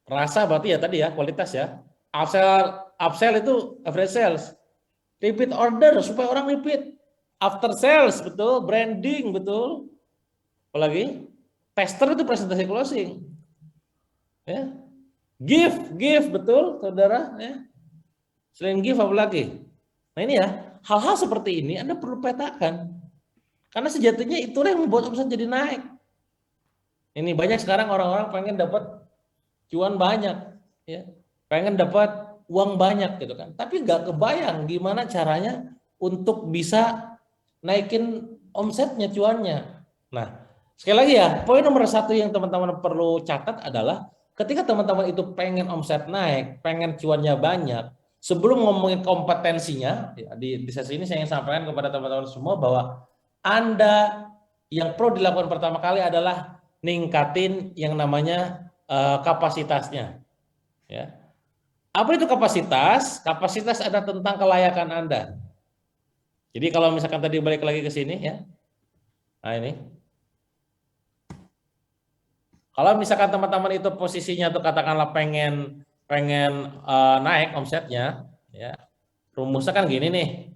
Rasa berarti ya tadi ya, kualitas ya. Upsell itu average sales. Repeat order supaya orang repeat. After sales, betul. Branding, betul. Apalagi? Tester itu presentasi closing. Ya. Give, betul, saudara. Ya. Selain give apa lagi? Nah ini ya, hal-hal seperti ini Anda perlu petakan. Karena sejatinya itulah yang membuat omset jadi naik. Ini banyak sekarang orang-orang pengen dapat cuan banyak, ya, pengen dapat uang banyak gitu kan. Tapi nggak kebayang gimana caranya untuk bisa naikin omsetnya, cuannya. Nah, sekali lagi ya, poin nomor 1 yang teman-teman perlu catat adalah ketika teman-teman itu pengen omset naik, pengen cuannya banyak, sebelum ngomongin kompetensinya, ya, di sesi ini saya ingin sampaikan kepada teman-teman semua bahwa Anda yang perlu dilakukan pertama kali adalah ningkatin yang namanya kapasitasnya. Ya. Apa itu kapasitas? Kapasitas ada tentang kelayakan Anda. Jadi kalau misalkan tadi balik lagi ke sini ya, nah ini. Kalau misalkan teman-teman itu posisinya tuh katakanlah pengen naik omsetnya, ya rumusnya kan gini nih,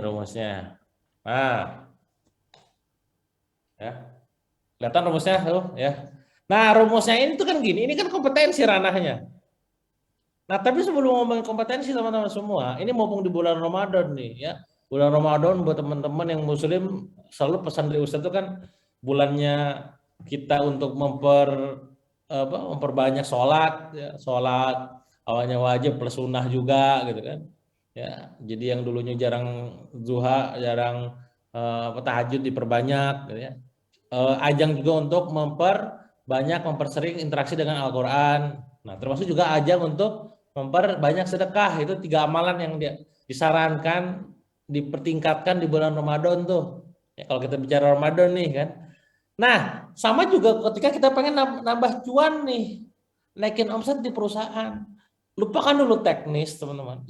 rumusnya. Nah, ya, kelihatan rumusnya tuh, ya. Nah, rumusnya ini tuh kan gini, ini kan kompetensi ranahnya. Nah, tapi sebelum ngomongin kompetensi teman-teman semua, ini mumpung di bulan Ramadan nih, ya. Bulan Ramadan buat teman-teman yang Muslim selalu pesan dari Ustadz itu kan bulannya kita untuk memperbanyak sholat, ya, sholat awalnya wajib plus sunnah juga gitu kan, ya. Jadi yang dulunya jarang zuha, jarang tahajud diperbanyak, gitu ya. Ajang juga untuk mempersering interaksi dengan Al-Quran. Nah, termasuk juga ajang untuk memperbanyak sedekah. Itu 3 amalan yang disarankan dipertingkatkan di bulan Ramadan tuh. Ya, kalau kita bicara Ramadan nih kan. Nah, sama juga ketika kita pengen nambah cuan nih, naikin omset di perusahaan. Lupakan dulu teknis, teman-teman.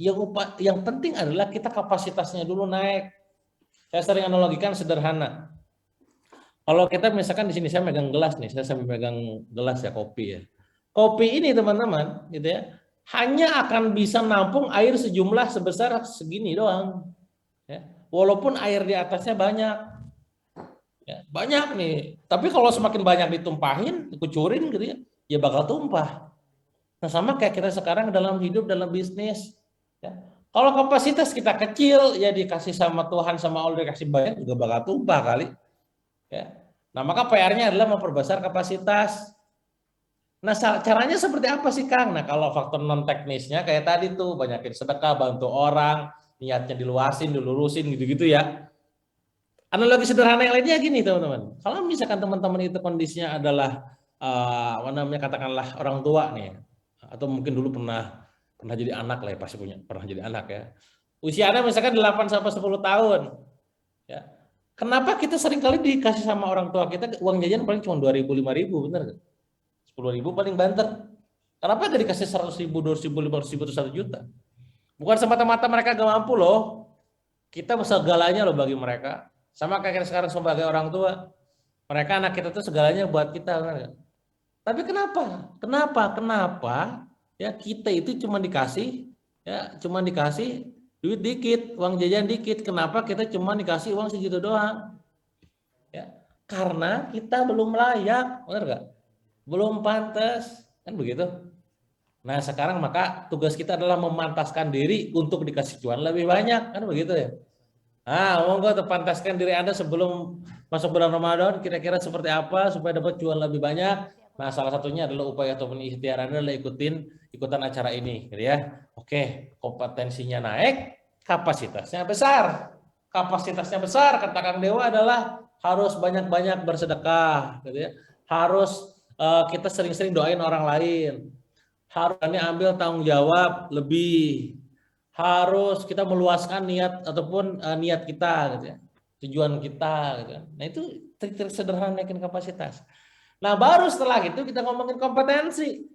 Yang penting adalah kita kapasitasnya dulu naik. Saya sering analogikan sederhana. Kalau kita misalkan di sini saya megang gelas nih, saya sambil megang gelas ya kopi ya. Kopi ini teman-teman, gitu ya, hanya akan bisa nampung air sejumlah sebesar segini doang. Ya. Walaupun air di atasnya banyak. Ya, banyak nih, tapi kalau semakin banyak ditumpahin, dikucurin gitu ya, ya bakal tumpah. Nah sama kayak kita sekarang dalam hidup, dalam bisnis. Ya. Kalau kapasitas kita kecil, ya dikasih sama Tuhan sama Allah dikasih banyak juga bakal tumpah kali. Ya. Nah maka PR-nya adalah memperbesar kapasitas. Nah caranya seperti apa sih Kang? Nah kalau faktor non teknisnya kayak tadi tuh banyakin sedekah, bantu orang, niatnya diluasin, dilurusin gitu-gitu ya. Analogi sederhana yang lainnya gini teman-teman. Kalau misalkan teman-teman itu kondisinya adalah apa namanya katakanlah orang tua nih, atau mungkin dulu pernah jadi anak lah ya, pasti pernah jadi anak ya. Usianya misalkan 8 sampai 10 tahun. Ya. Kenapa kita sering kali dikasih sama orang tua kita uang jajan paling cuma 2.000 5.000, benar nggak? 10.000 paling banter. Kenapa gak dikasih 100.000 200.000 500.000 atau 1 juta? Bukan semata-mata mereka gak mampu loh. Kita segalanya loh bagi mereka. Sama kayak kita sekarang sebagai orang tua. Mereka anak kita tuh segalanya buat kita, benar nggak? Tapi kenapa? Ya kita itu cuma dikasih duit dikit, uang jajan dikit. Kenapa kita cuma dikasih uang segitu doang? Ya, karena kita belum layak, benar nggak? Belum pantas, kan begitu. Nah sekarang maka tugas kita adalah memantaskan diri untuk dikasih cuan lebih banyak, kan begitu ya. Nah, monggo terpantaskan diri Anda sebelum masuk bulan Ramadan, kira-kira seperti apa supaya dapat cuan lebih banyak. Nah, salah satunya adalah upaya ataupun ikhtiar Anda adalah ikutan acara ini, gitu ya. Oke, kompetensinya naik, kapasitasnya besar. Kapasitasnya besar, kata Kang Dewa adalah harus banyak-banyak bersedekah, gitu ya. Harus kita sering-sering doain orang lain. Harus ambil tanggung jawab lebih. Harus kita meluaskan niat ataupun niat kita, gitu ya. Tujuan kita, gitu. Nah, itu trik-trik sederhana naikin kapasitas. Nah, baru setelah itu kita ngomongin kompetensi.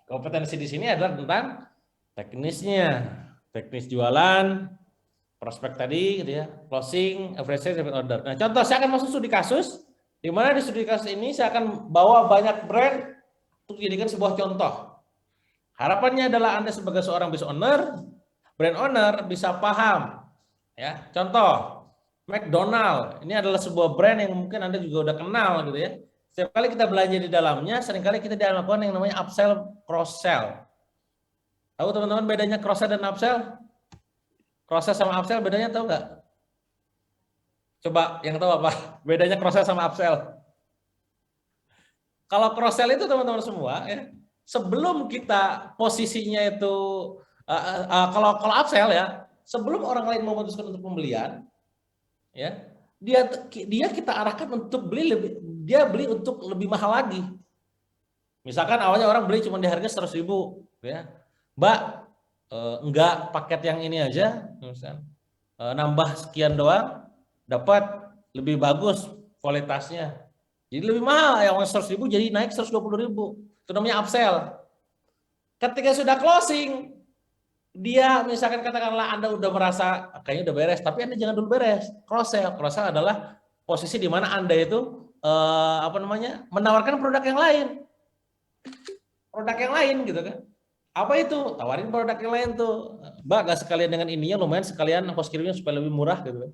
Kompetensi di sini adalah tentang teknisnya, teknis jualan, prospek tadi, gitu ya, closing, average sales, repeat order. Nah, contoh saya akan masuk studi kasus, di mana di studi kasus ini saya akan bawa banyak brand untuk dijadikan sebuah contoh. Harapannya adalah Anda sebagai seorang business owner, brand owner bisa paham. Ya, contoh McDonald, ini adalah sebuah brand yang mungkin Anda juga udah kenal, gitu ya. Setiap kali kita belanja di dalamnya, seringkali kita dilakukan yang namanya upsell, cross sell. Tahu teman-teman bedanya cross sell dan upsell? Cross sell sama upsell bedanya tahu nggak? Coba yang tahu apa? Bedanya cross sell sama upsell. Kalau cross sell itu teman-teman semua, ya, sebelum kita posisinya itu, kalau upsell ya, sebelum orang lain memutuskan untuk pembelian, ya, dia kita arahkan untuk dia beli untuk lebih mahal lagi. Misalkan awalnya orang beli cuma di harga 100.000, ya. Mbak, enggak paket yang ini aja, misalkan, nambah sekian doang, dapat lebih bagus kualitasnya. Jadi lebih mahal, yang 100.000 jadi naik 120.000. Itu namanya upsell. Ketika sudah closing, dia misalkan katakanlah Anda udah merasa kayaknya udah beres, tapi Anda jangan dulu beres. Cross sell. Cross sell adalah posisi di mana Anda itu menawarkan produk yang lain. Produk yang lain gitu kan. Apa itu? Tawarin produk yang lain tuh. Mbak, gak sekalian dengan ininya, lumayan sekalian ongkos kirimnya supaya lebih murah gitu kan.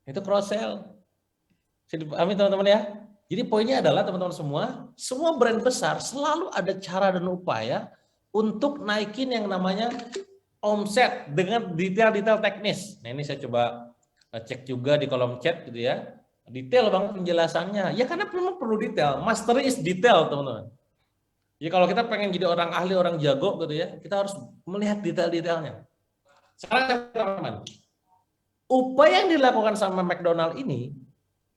Itu cross sell. Dipahami teman-teman ya? Jadi poinnya adalah teman-teman semua brand besar selalu ada cara dan upaya untuk naikin yang namanya omset dengan detail-detail teknis. Nah ini saya coba cek juga di kolom chat gitu ya. Detail banget penjelasannya. Ya karena memang perlu detail. Mastery is detail teman-teman. Jadi kalau kita pengen jadi orang ahli, orang jago gitu ya, kita harus melihat detail-detailnya. Sekarang teman-teman, upaya yang dilakukan sama McDonald ini,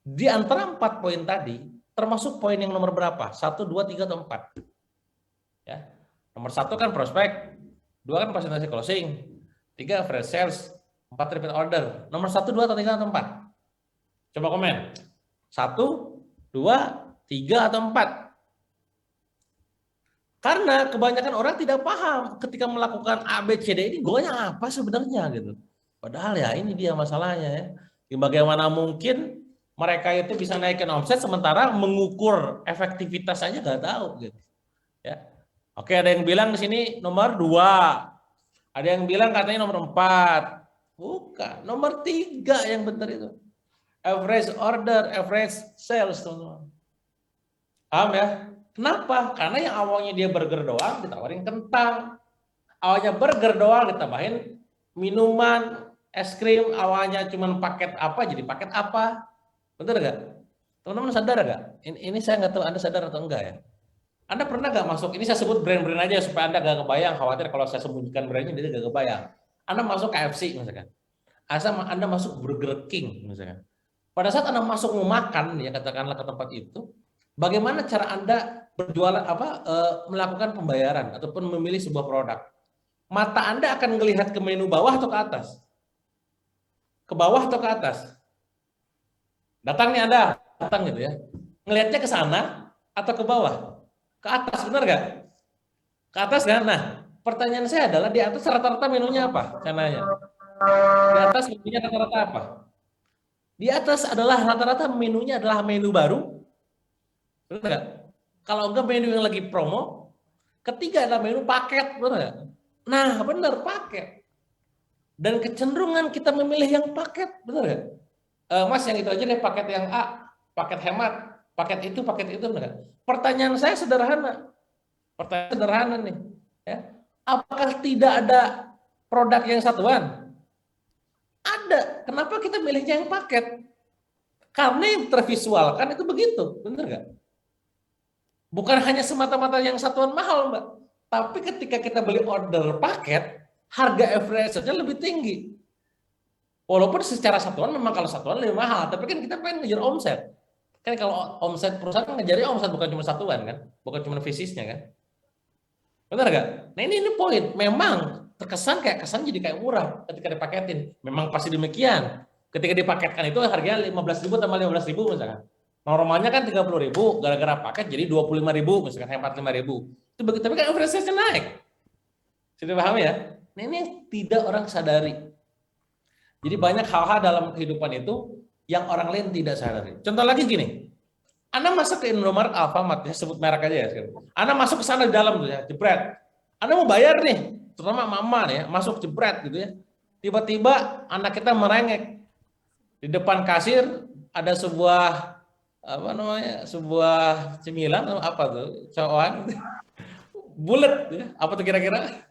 di antara 4 poin tadi, termasuk poin yang nomor berapa? 1, 2, 3, atau 4? Ya. Nomor 1 kan prospek, 2 kan presentasi closing, 3 fresh sales, 4 repeat order. Nomor 1, 2, atau 3, atau 4? Coba komen. 1, 2, 3, atau 4? Karena kebanyakan orang tidak paham ketika melakukan A, B, C, D ini goalnya apa sebenarnya gitu. Padahal ya ini dia masalahnya ya. Bagaimana mungkin mereka itu bisa naikin omset sementara mengukur efektivitas saja nggak tahu gitu. Ya. Oke, ada yang bilang di sini nomor 2. Ada yang bilang katanya nomor 4. Bukan, nomor 3 yang benar itu. Average order, average sales, teman-teman. Paham ya? Kenapa? Karena yang awalnya dia burger doang ditawarin kentang. Awalnya burger doang ditambahin minuman, es krim awalnya cuma paket apa jadi paket apa. Betul nggak? Teman-teman sadar nggak? Ini saya nggak tahu Anda sadar atau enggak ya. Anda pernah nggak masuk, ini saya sebut brand-brand aja supaya Anda nggak kebayang, khawatir kalau saya sembunyikan brandnya dia nggak kebayang. Anda masuk KFC misalkan, asal Anda masuk Burger King misalkan. Pada saat Anda masuk mau makan, ya katakanlah ke tempat itu, bagaimana cara Anda berjualan melakukan pembayaran ataupun memilih sebuah produk? Mata Anda akan melihat ke menu bawah atau ke atas? Ke bawah atau ke atas? Datang nih Anda, datang gitu ya. Ngelihatnya ke sana atau ke bawah? Ke atas, benar nggak? Ke atas kan? Nah, pertanyaan saya adalah di atas rata-rata menunya apa? Saya nanya. Di atas menunya rata-rata apa? Di atas adalah rata-rata menunya adalah menu baru. Benar nggak? Kalau enggak menu yang lagi promo. Ketiga adalah menu paket, benar nggak? Nah, benar paket. Dan kecenderungan kita memilih yang paket, benar nggak? Mas yang itu aja deh, paket yang A, paket hemat, paket itu, benar nggak? Pertanyaan saya sederhana. Pertanyaan sederhana nih. Ya. Apakah tidak ada produk yang satuan? Ada. Kenapa kita milihnya yang paket? Karena yang tervisualkan itu begitu. Benar nggak? Bukan hanya semata-mata yang satuan mahal, Mbak. Tapi ketika kita beli order paket, harga average-nya lebih tinggi. Walaupun secara satuan memang kalau satuan lebih mahal. Tapi kan kita pengen ngejar omset. Kan kalau omset perusahaan ngejarnya omset bukan cuma satuan kan, bukan cuma fisisnya kan. Benar nggak? Nah ini poin. Memang terkesan kesan jadi kayak murah ketika dipaketin. Memang pasti demikian. Ketika dipaketkan itu harganya 15.000 tambah 15.000 misalkan. Normalnya kan 30.000, gara-gara paket jadi 25.000 misalkan, hemat 5.000. Itu begitu, tapi kan average-nya naik. Sudah paham ya? Nah ini yang tidak orang sadari. Jadi banyak hal-hal dalam kehidupan itu yang orang lain tidak sadari. Contoh lagi gini, Anda masuk ke Indomaret, Alfamart, ya sebut merek aja ya. Anda masuk ke sana di dalam tuh ya, jebret. Anda mau bayar nih, terutama mama nih ya, masuk jebret gitu ya. Tiba-tiba anak kita merengek. Di depan kasir ada sebuah sebuah cemilan apa tuh, coan, bulat, ya. Apa tuh kira-kira?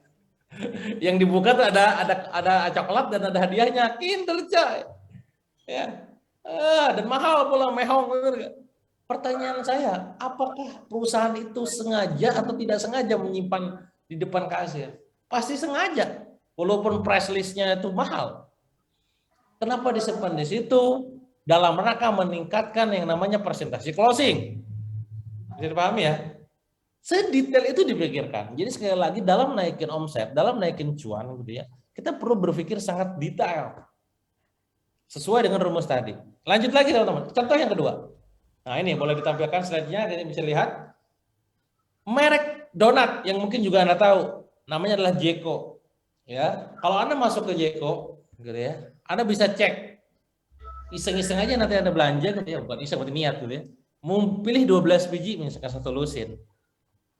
Yang dibuka tuh ada coklat dan ada hadiahnya, Kinder Joy. Ya. Dan mahal pula, mehong. Pertanyaan saya, apakah perusahaan itu sengaja atau tidak sengaja menyimpan di depan kasir? Pasti sengaja, walaupun price list-nya itu mahal. Kenapa disimpan di situ? Dalam rangka meningkatkan yang namanya persentase closing. Bisa dipahami ya? Sedetail itu dipikirkan. Jadi sekali lagi dalam naikin omset, dalam naikin cuan gitu ya, kita perlu berpikir sangat detail. Sesuai dengan rumus tadi. Lanjut lagi teman-teman. Contoh yang kedua. Nah ini boleh ditampilkan slide-nya, ini bisa lihat. Merek donat yang mungkin juga Anda tahu, namanya adalah Jeko. Ya, kalau Anda masuk ke Jeko, gitu ya, Anda bisa cek. Iseng-iseng aja nanti Anda belanja, gitu ya, bukan iseng, berarti niat gitu ya. Mau pilih 12 biji misalkan satu lusin.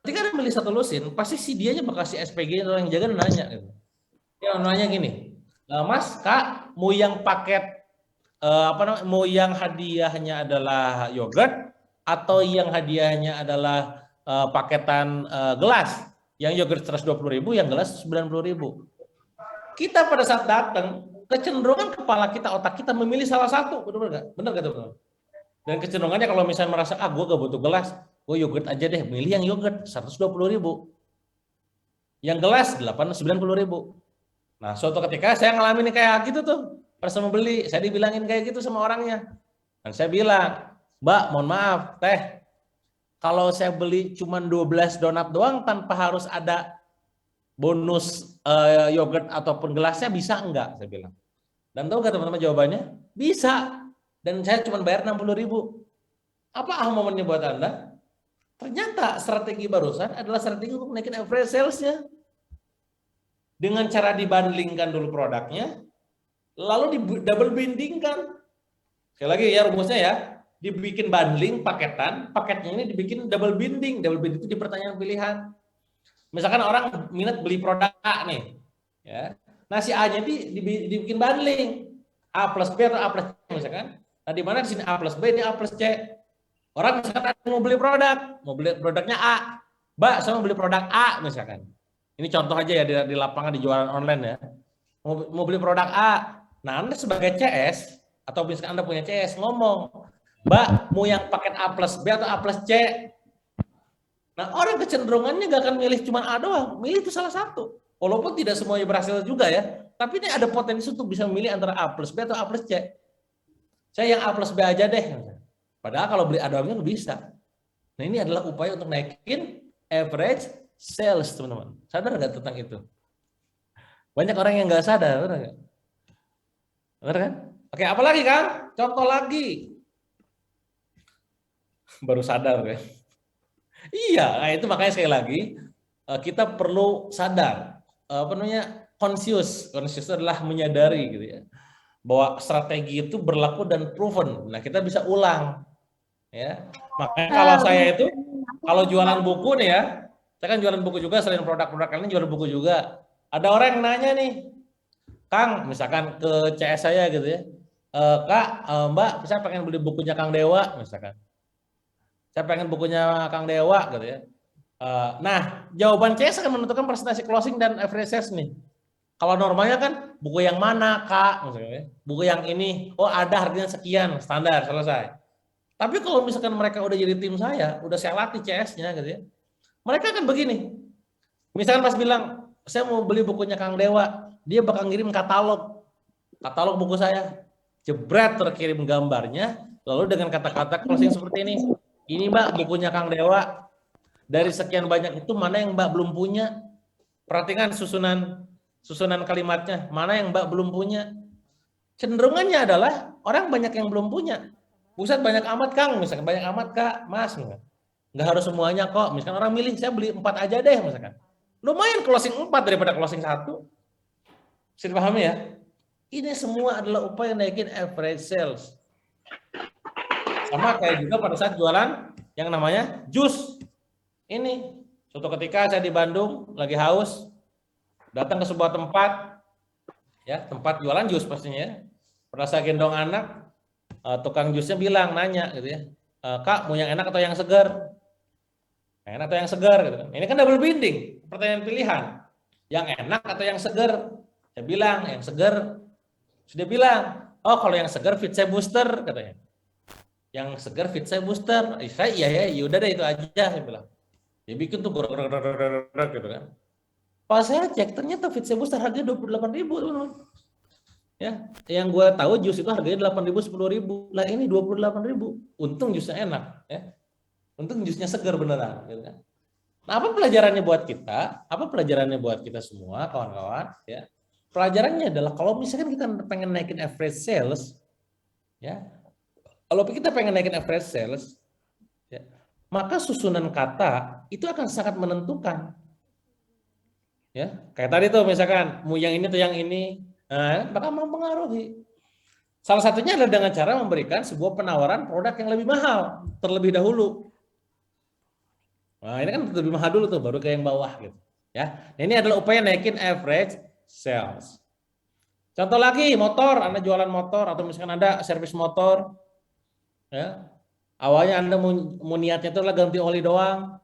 Ketika Anda beli satu lusin, pasti si dianya bakal si SPG atau yang jaga nanya gitu. Ya nanya gini, Mas, Kak, mau yang paket mau yang hadiahnya adalah yogurt atau yang hadiahnya adalah paketan gelas? Yang yogurt 120.000, yang gelas 90.000. Kita pada saat datang, kecenderungan kepala kita, otak kita memilih salah satu, benar nggak? Benar nggak teman-teman? Dan kecenderungannya kalau misalnya merasa gue gak butuh gelas, gue yogurt aja deh, milih yang yogurt 120.000, yang gelas 90.000. Nah suatu ketika saya ngalamin kayak gitu tuh, pas mau beli, saya dibilangin kayak gitu sama orangnya, dan saya bilang, Mbak, mohon maaf, teh, kalau saya beli cuma 12 donat doang tanpa harus ada bonus yogurt ataupun gelasnya, bisa enggak? Saya bilang. Dan tahu nggak teman-teman jawabannya? Bisa. Dan saya cuma bayar 60.000. Apa momennya buat Anda? Ternyata strategi barusan adalah strategi untuk naikin average sales-nya. Dengan cara dibandingkan dulu produknya, lalu di double bindingkan. Sekali lagi ya rumusnya ya, dibikin bundling paketan, paketnya ini dibikin double binding. Double binding itu di pertanyaan pilihan. Misalkan orang minat beli produk A nih, ya. Nah si A-nya dibikin bundling, A plus B atau A plus C misalkan. Nah di mana di sini A plus B, ini A plus C. Orang misalkan mau beli produknya A, Mbak, saya mau beli produk A misalkan. Ini contoh aja ya di lapangan, di jualan online ya. mau beli produk A. Nah, Anda sebagai CS atau misalkan Anda punya CS ngomong, Mbak, mau yang paket A plus B atau A plus C? Nah, orang kecenderungannya gak akan milih cuma A doang, milih itu salah satu. Walaupun tidak semuanya berhasil juga ya, tapi ini ada potensi untuk bisa memilih antara A plus B atau A plus C. Saya yang A plus B aja deh. Padahal kalau beli A doangnya bisa. Nah, ini adalah upaya untuk naikin average sales, teman-teman. Sadar nggak tentang itu? Banyak orang yang nggak sadar, benar nggak? Benar kan? Oke, apa lagi Kang? Contoh lagi. Baru sadar ya. Iya, nah itu makanya sekali lagi kita perlu sadar, apa namanya, conscious itu adalah menyadari gitu ya, bahwa strategi itu berlaku dan proven. Nah, kita bisa ulang, ya. Makanya kalau saya itu, kalau jualan buku nih ya, saya kan jualan buku juga, selain produk-produk kalian jualan buku juga. Ada orang yang nanya nih, Kang, misalkan ke CS saya gitu ya, Kak, Mbak, saya pengen beli bukunya Kang Dewa, misalkan. Saya pengen bukunya Kang Dewa gitu ya. Nah, jawaban CS akan menentukan presentasi closing dan average sales nih. Kalau normalnya kan buku yang mana Kak, misalnya, buku yang ini, oh ada harganya sekian, standar, selesai. Tapi kalau misalkan mereka udah jadi tim saya, udah saya latih CS-nya gitu ya, mereka akan begini. Misalkan pas bilang, saya mau beli bukunya Kang Dewa, dia bakal ngirim katalog buku saya, jebret terkirim gambarnya, lalu dengan kata-kata closing seperti ini. Ini Mbak bukunya Kang Dewa, dari sekian banyak itu mana yang Mbak belum punya? Perhatikan susunan kalimatnya, mana yang Mbak belum punya? Cenderungannya adalah orang banyak yang belum punya. Buset banyak amat Kang, misalkan banyak amat Kak, Mas. Nggak harus semuanya kok. Misalkan orang milih, saya beli 4 aja deh misalkan. Lumayan closing 4 daripada closing 1. Bisa dipahami ya? Ini semua adalah upaya naikin average sales. Sama kayak juga pada saat jualan yang namanya jus. Ini, suatu ketika saya di Bandung, lagi haus, datang ke sebuah tempat, ya tempat jualan jus pastinya ya. Pernah saya gendong anak, tukang jusnya bilang, nanya gitu ya, Kak mau yang enak atau yang segar? Yang enak atau yang segar? Gitu. Ini kan double binding, pertanyaan pilihan. Yang enak atau yang segar? Saya bilang, yang segar. Sudah bilang, oh kalau yang segar fit saya booster, katanya. Yang segar fit saya booster. Saya iya ya, yaudah deh itu aja, saya bilang. Dia bikin tuh gerak gitu kan. Pas saya cek ternyata fit saya booster harganya 28.000 teman-teman. Ya, yang gue tahu jus itu harganya 8.000 10.000. Lah ini 28.000. Untung jusnya enak ya. Untung jusnya segar beneran gitu kan. Nah, apa pelajarannya buat kita? Apa pelajarannya buat kita semua kawan-kawan ya? Pelajarannya adalah kalau misalkan kita pengen naikin average sales ya. Kalau kita pengen naikin average sales ya, maka susunan kata itu akan sangat menentukan. Ya, kayak tadi tuh misalkan mau yang ini tuh yang ini, bakal mempengaruhi. Salah satunya adalah dengan cara memberikan sebuah penawaran produk yang lebih mahal terlebih dahulu. Nah, ini kan lebih mahal dulu tuh, baru ke yang bawah gitu. Ya, nah, ini adalah upaya naikin average sales. Contoh lagi, motor, Anda jualan motor atau misalkan Anda servis motor, ya, awalnya Anda mau niatnya itu adalah ganti oli doang,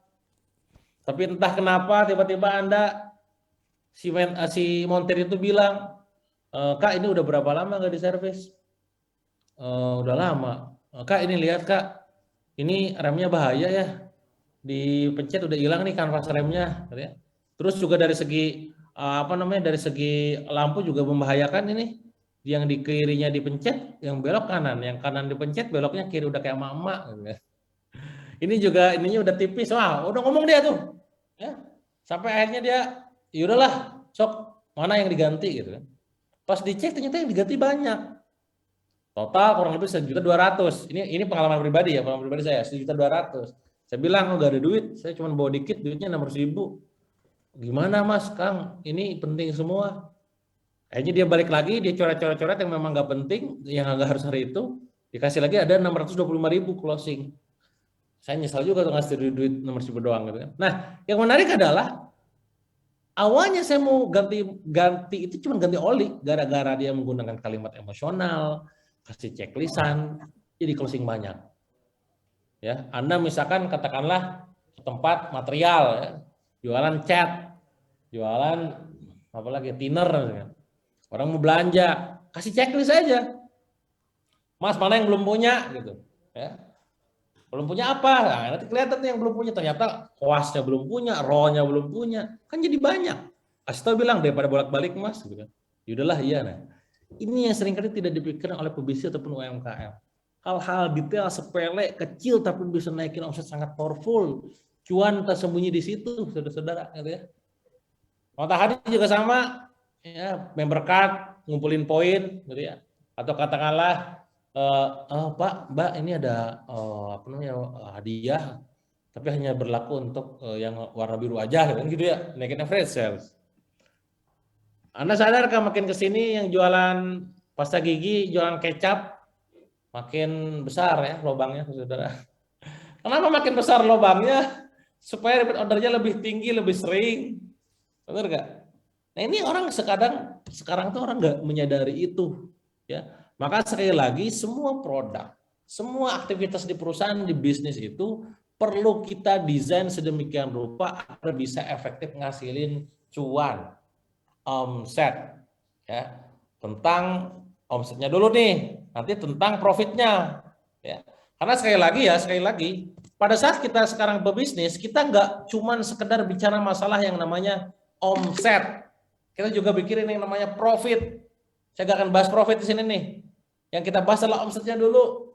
tapi entah kenapa tiba-tiba Anda si montir itu bilang, Kak ini udah berapa lama nggak diservis? Udah lama. Kak ini lihat Kak, ini remnya bahaya ya, dipencet udah hilang nih kanvas remnya, terus juga dari segi dari segi lampu juga membahayakan ini. Yang di kirinya dipencet, yang belok kanan, yang kanan dipencet, beloknya kiri, udah kayak emak-emak. Ini juga ininya udah tipis, wah udah ngomong dia tuh, ya sampai akhirnya dia, yaudahlah, sok mana yang diganti gitu kan. Pas dicek ternyata yang diganti banyak, total kurang lebih 1.200.000. Ini pengalaman pribadi ya, pengalaman pribadi saya 1.200.000. Saya bilang nggak ada duit, saya cuma bawa dikit, duitnya 600.000. Gimana Mas Kang, ini penting semua. Akhirnya dia balik lagi, dia coret-coret yang memang nggak penting, yang nggak harus hari itu, dikasih lagi ada 625.000 closing. Saya nyesal juga tuh ngasih duit 600.000 doang gitu kan. Nah, yang menarik adalah awalnya saya mau ganti itu cuma ganti oli, gara-gara dia menggunakan kalimat emosional, kasih checklistan, jadi closing banyak. Ya, Anda misalkan katakanlah tempat material, ya, jualan cat, jualan apalagi thinner. Ya. Orang mau belanja, kasih checklist aja. Mas, mana yang belum punya gitu. Ya. Belum punya apa? Nah, nanti kelihatan tuh yang belum punya. Ternyata kuasnya belum punya, rohnya belum punya. Kan jadi banyak. Kasih tahu bilang daripada bolak-balik Mas. Gitu kan. Yaudahlah iya. Nah. Ini yang seringkali tidak dipikirkan oleh pebisnis ataupun UMKM. Hal-hal detail sepele, kecil tapi bisa naikin omset sangat powerful. Cuan tersembunyi di situ, saudara-saudara. Gitu ya. Matahari juga sama. Ya, member card, ngumpulin poin. Gitu ya. Atau katakanlah Pak, Mbak, ini ada hadiah, tapi hanya berlaku untuk yang warna biru aja, kan gitu ya, naikin average sales. Anda sadarkah makin kesini yang jualan pasta gigi, jualan kecap, makin besar ya lubangnya, saudara. Kenapa makin besar lubangnya? Supaya repeat ordernya lebih tinggi, lebih sering, benar nggak? Nah ini orang sekarang tuh orang nggak menyadari itu, ya. Maka sekali lagi semua produk, semua aktivitas di perusahaan, di bisnis itu perlu kita desain sedemikian rupa agar bisa efektif ngasilin cuan, omset. Ya. Tentang omsetnya dulu nih, nanti tentang profitnya. Ya. Karena sekali lagi, pada saat kita sekarang berbisnis, kita nggak cuman sekedar bicara masalah yang namanya omset. Kita juga pikirin yang namanya profit. Saya nggak akan bahas profit di sini nih. Yang kita bahas adalah omsetnya dulu.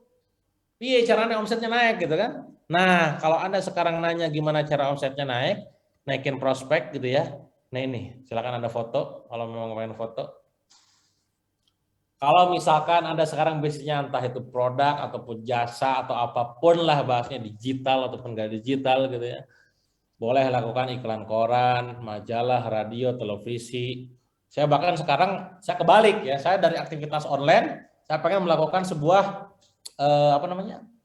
Iya, caranya omsetnya naik gitu kan. Nah, kalau Anda sekarang nanya gimana cara omsetnya naik, naikin prospek gitu ya. Nah ini, silakan Anda foto kalau memang pengen foto. Kalau misalkan Anda sekarang bisnisnya entah itu produk ataupun jasa atau apapun lah bahasnya, digital ataupun nggak digital gitu ya. Boleh lakukan iklan koran, majalah, radio, televisi. Saya bahkan sekarang saya kebalik ya, saya dari aktivitas online saya pengen melakukan sebuah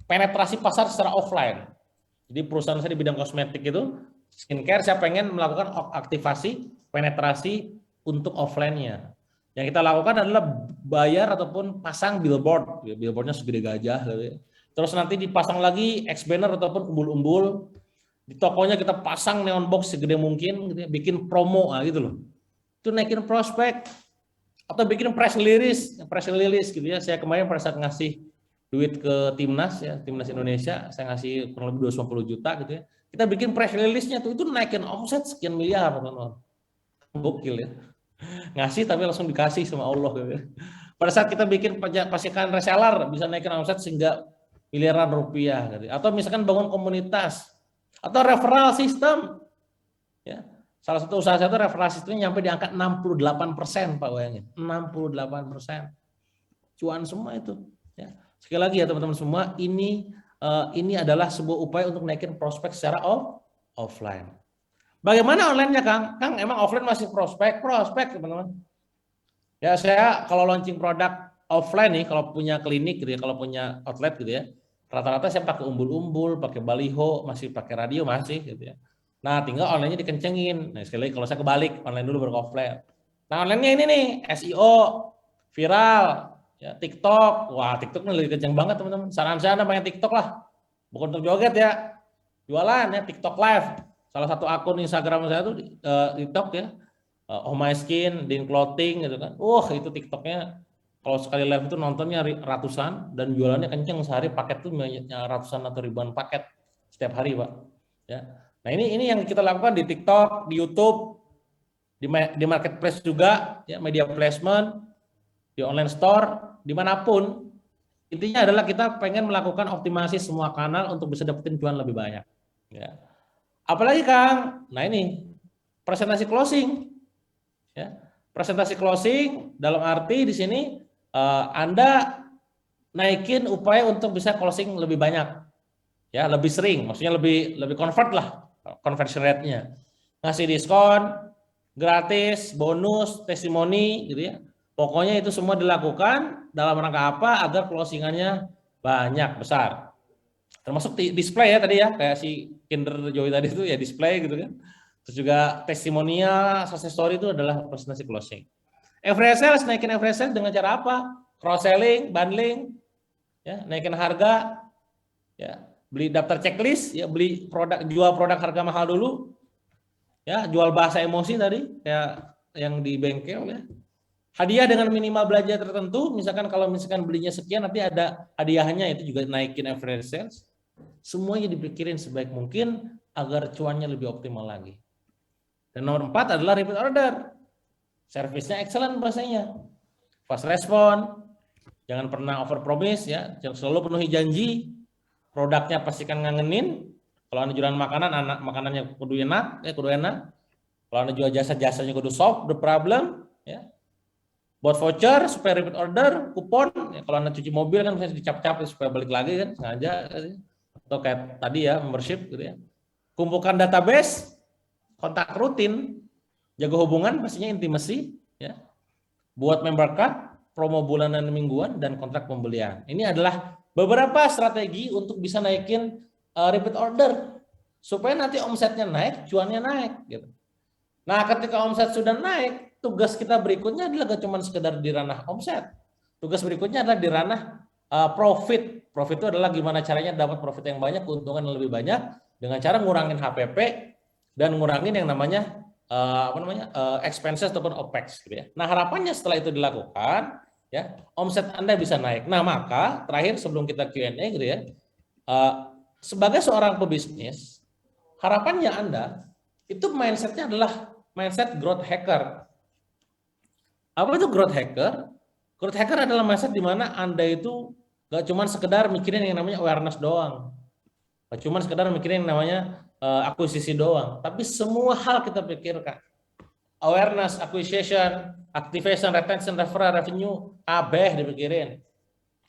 penetrasi pasar secara offline. Jadi perusahaan saya di bidang kosmetik itu skincare, saya pengen melakukan aktivasi penetrasi untuk offline-nya. Yang kita lakukan adalah bayar ataupun pasang billboard, billboardnya segede gajah gitu ya. Terus nanti dipasang lagi X banner ataupun umbul-umbul. Di tokonya kita pasang neon box segede mungkin gitu ya, bikin promo gitu loh. Itu naikin prospek. Atau bikin press release gitu ya. Saya kemarin pada saat ngasih duit ke timnas ya, timnas Indonesia, saya ngasih kurang lebih 250 juta gitu ya. Kita bikin press release-nya tuh, itu naikin omset sekian miliar, teman-teman. Gokil ya. Ngasih tapi langsung dikasih sama Allah gitu ya. Pada saat kita bikin pastikan reseller bisa naikin omset sehingga miliaran rupiah gitu. Atau misalkan bangun komunitas atau referral system. Ya. Salah satu usaha saya itu referral sistemnya nyampe di angka 68%, Pak, bayangin. 68%. Cuan semua itu. Ya. Sekali lagi ya teman-teman semua, ini adalah sebuah upaya untuk naikin prospek secara offline. Bagaimana online-nya, Kang? Kang, emang offline masih prospek, teman-teman. Ya, saya kalau launching produk offline nih, kalau punya klinik gitu ya, kalau punya outlet gitu ya, rata-rata saya pakai umbul-umbul, pakai baliho, masih pakai radio masih gitu ya. Nah, tinggal online-nya dikencengin. Nah, sekali lagi kalau saya kebalik, online dulu baru offline. Nah, online-nya ini nih, SEO, viral, ya, TikTok. Wah, TikTok ini lebih kenceng banget, teman-teman. Saran saya Anda main TikTok lah. Bukan untuk joget ya. Jualan ya, TikTok Live. Salah satu akun Instagram saya tuh TikTok ya. Oh My Skin, Din Clothing gitu kan. Itu TikToknya kalau sekali live itu nontonnya ratusan dan jualannya kenceng, sehari paket tuh ratusan atau ribuan paket setiap hari, Pak. Ya. Nah ini yang kita lakukan di TikTok, di YouTube, di marketplace juga, ya, media placement, di online store, dimanapun. Intinya adalah kita pengen melakukan optimasi semua kanal untuk bisa dapetin cuan lebih banyak. Ya. Apalagi Kang, nah ini presentasi closing, ya, presentasi closing dalam arti di sini Anda naikin upaya untuk bisa closing lebih banyak, ya, lebih sering, maksudnya lebih convert lah. Conversion rate-nya, ngasih diskon, gratis, bonus, testimoni gitu ya. Pokoknya itu semua dilakukan dalam rangka apa? Agar closingannya banyak, besar. Termasuk display ya tadi ya, kayak si Kinder Joy tadi itu ya display gitu kan. Terus juga testimonial, success story itu adalah presentasi closing. Average sales, naikin average sales dengan cara apa? Cross selling, bundling, ya, naikin harga, ya. Beli daftar checklist, ya, beli produk, jual produk harga mahal dulu, ya, jual bahasa emosi tadi, kayak yang di bengkel ya, hadiah dengan minimal belanja tertentu, misalkan kalau misalkan belinya sekian nanti ada hadiahnya, itu juga naikin average sales. Semuanya dipikirin sebaik mungkin agar cuannya lebih optimal lagi. Dan nomor 4 adalah repeat order. Servisnya excellent bahasanya. Fast respon, jangan pernah over promise ya, jangan selalu penuhi janji. Produknya pastikan ngangenin. Kalau Anda jualan makanan, makanannya kudu enak, kudu enak. Kalau Anda jual jasa-jasanya kudu solve the problem, ya. Buat voucher supaya repeat order, kupon. Ya, kalau Anda cuci mobil kan bisa dicap-cap supaya balik lagi kan, sengaja. Atau kayak tadi ya, membership gitu ya. Kumpulkan database, kontak rutin, jaga hubungan, pastinya intimacy, ya. Buat member card, promo bulanan dan mingguan, dan kontrak pembelian. Ini adalah beberapa strategi untuk bisa naikin repeat order supaya nanti omsetnya naik, cuannya naik gitu. Nah, ketika omset sudah naik, tugas kita berikutnya adalah gak cuma sekedar di ranah omset. Tugas berikutnya adalah di ranah profit. Profit itu adalah gimana caranya dapat profit yang banyak, keuntungan yang lebih banyak dengan cara ngurangin HPP dan ngurangin yang namanya expenses ataupun OPEX gitu ya. Nah, harapannya setelah itu dilakukan ya, omset Anda bisa naik. Nah, maka terakhir sebelum kita Q&A gitu ya, sebagai seorang pebisnis, harapannya Anda itu mindsetnya adalah mindset growth hacker. Apa itu growth hacker? Growth hacker adalah mindset di mana Anda itu gak cuma sekedar mikirin yang namanya awareness doang, gak cuma sekedar mikirin yang namanya akuisisi doang, tapi semua hal kita pikirkan. Awareness, acquisition, activation, retention, referral, revenue, kabeh dipikirin.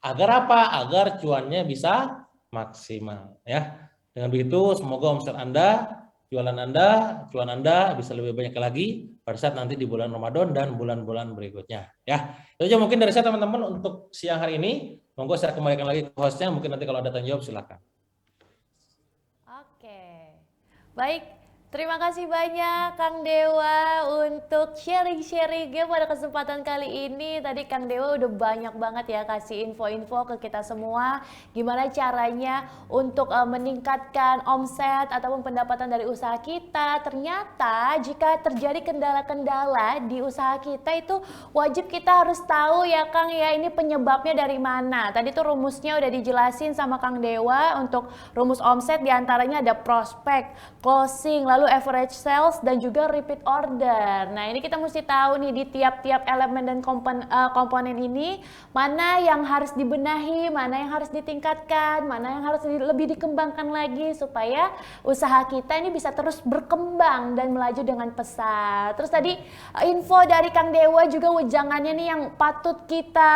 Agar apa? Agar cuannya bisa maksimal ya. Dengan begitu semoga omset Anda, jualan Anda, cuan Anda bisa lebih banyak lagi pada saat nanti di bulan Ramadan dan bulan-bulan berikutnya ya. Itu aja mungkin dari saya teman-teman untuk siang hari ini. Monggo saya kembalikan lagi ke hostnya, mungkin nanti kalau ada tanya jawab silakan. Oke. Baik. Terima kasih banyak Kang Dewa untuk sharing-sharingnya pada kesempatan kali ini. Tadi Kang Dewa udah banyak banget ya kasih info-info ke kita semua gimana caranya untuk meningkatkan omset ataupun pendapatan dari usaha kita. Ternyata jika terjadi kendala-kendala di usaha kita itu wajib kita harus tahu ya Kang ya, ini penyebabnya dari mana. Tadi tuh rumusnya udah dijelasin sama Kang Dewa. Untuk rumus omset diantaranya ada prospek, closing, lalu average sales dan juga repeat order. Nah, ini kita mesti tahu nih di tiap-tiap elemen dan komponen ini mana yang harus dibenahi, mana yang harus ditingkatkan, mana yang harus lebih dikembangkan lagi supaya usaha kita ini bisa terus berkembang dan melaju dengan pesat. Terus tadi info dari Kang Dewa juga wejangannya nih yang patut kita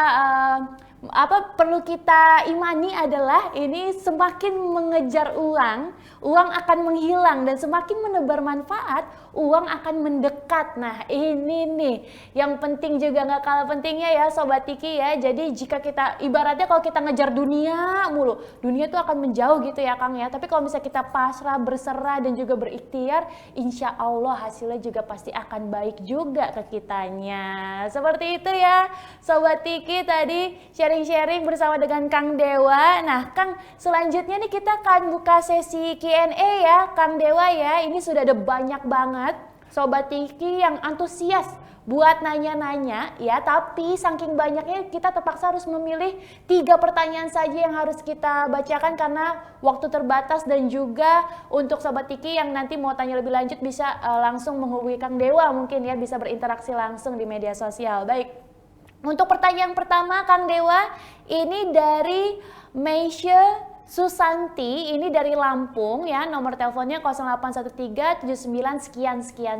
perlu kita imani adalah ini semakin mengejar uang akan menghilang, dan semakin menebar manfaat, uang akan mendekat. Nah, ini nih yang penting juga, nggak kalah pentingnya ya Sobat Tiki ya. Jadi jika kita ibaratnya kalau kita ngejar dunia mulu, dunia tuh akan menjauh gitu ya Kang ya. Tapi kalau misalnya kita pasrah, berserah dan juga berikhtiar, insya Allah hasilnya juga pasti akan baik juga ke kitanya. Seperti itu ya Sobat Tiki, tadi sharing-sharing bersama dengan Kang Dewa. Nah Kang, selanjutnya nih kita akan buka sesi Q&A ya Kang Dewa ya. Ini sudah ada banyak banget Sobat Tiki yang antusias buat nanya-nanya ya, tapi saking banyaknya kita terpaksa harus memilih 3 pertanyaan saja yang harus kita bacakan karena waktu terbatas, dan juga untuk Sobat Tiki yang nanti mau tanya lebih lanjut bisa langsung menghubungi Kang Dewa, mungkin ya bisa berinteraksi langsung di media sosial. Baik, untuk pertanyaan pertama Kang Dewa ini dari Meisha Susanti, ini dari Lampung ya, nomor teleponnya 081379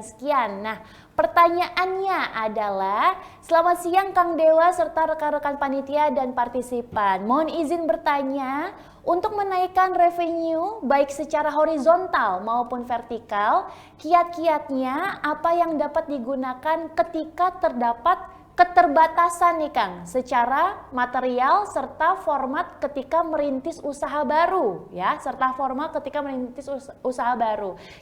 sekian. Nah, pertanyaannya adalah, selamat siang Kang Dewa serta rekan-rekan panitia dan partisipan. Mohon izin bertanya, untuk menaikkan revenue baik secara horizontal maupun vertikal, kiat-kiatnya apa yang dapat digunakan ketika terdapat keterbatasan nih Kang, secara material serta format ketika merintis usaha baru ya,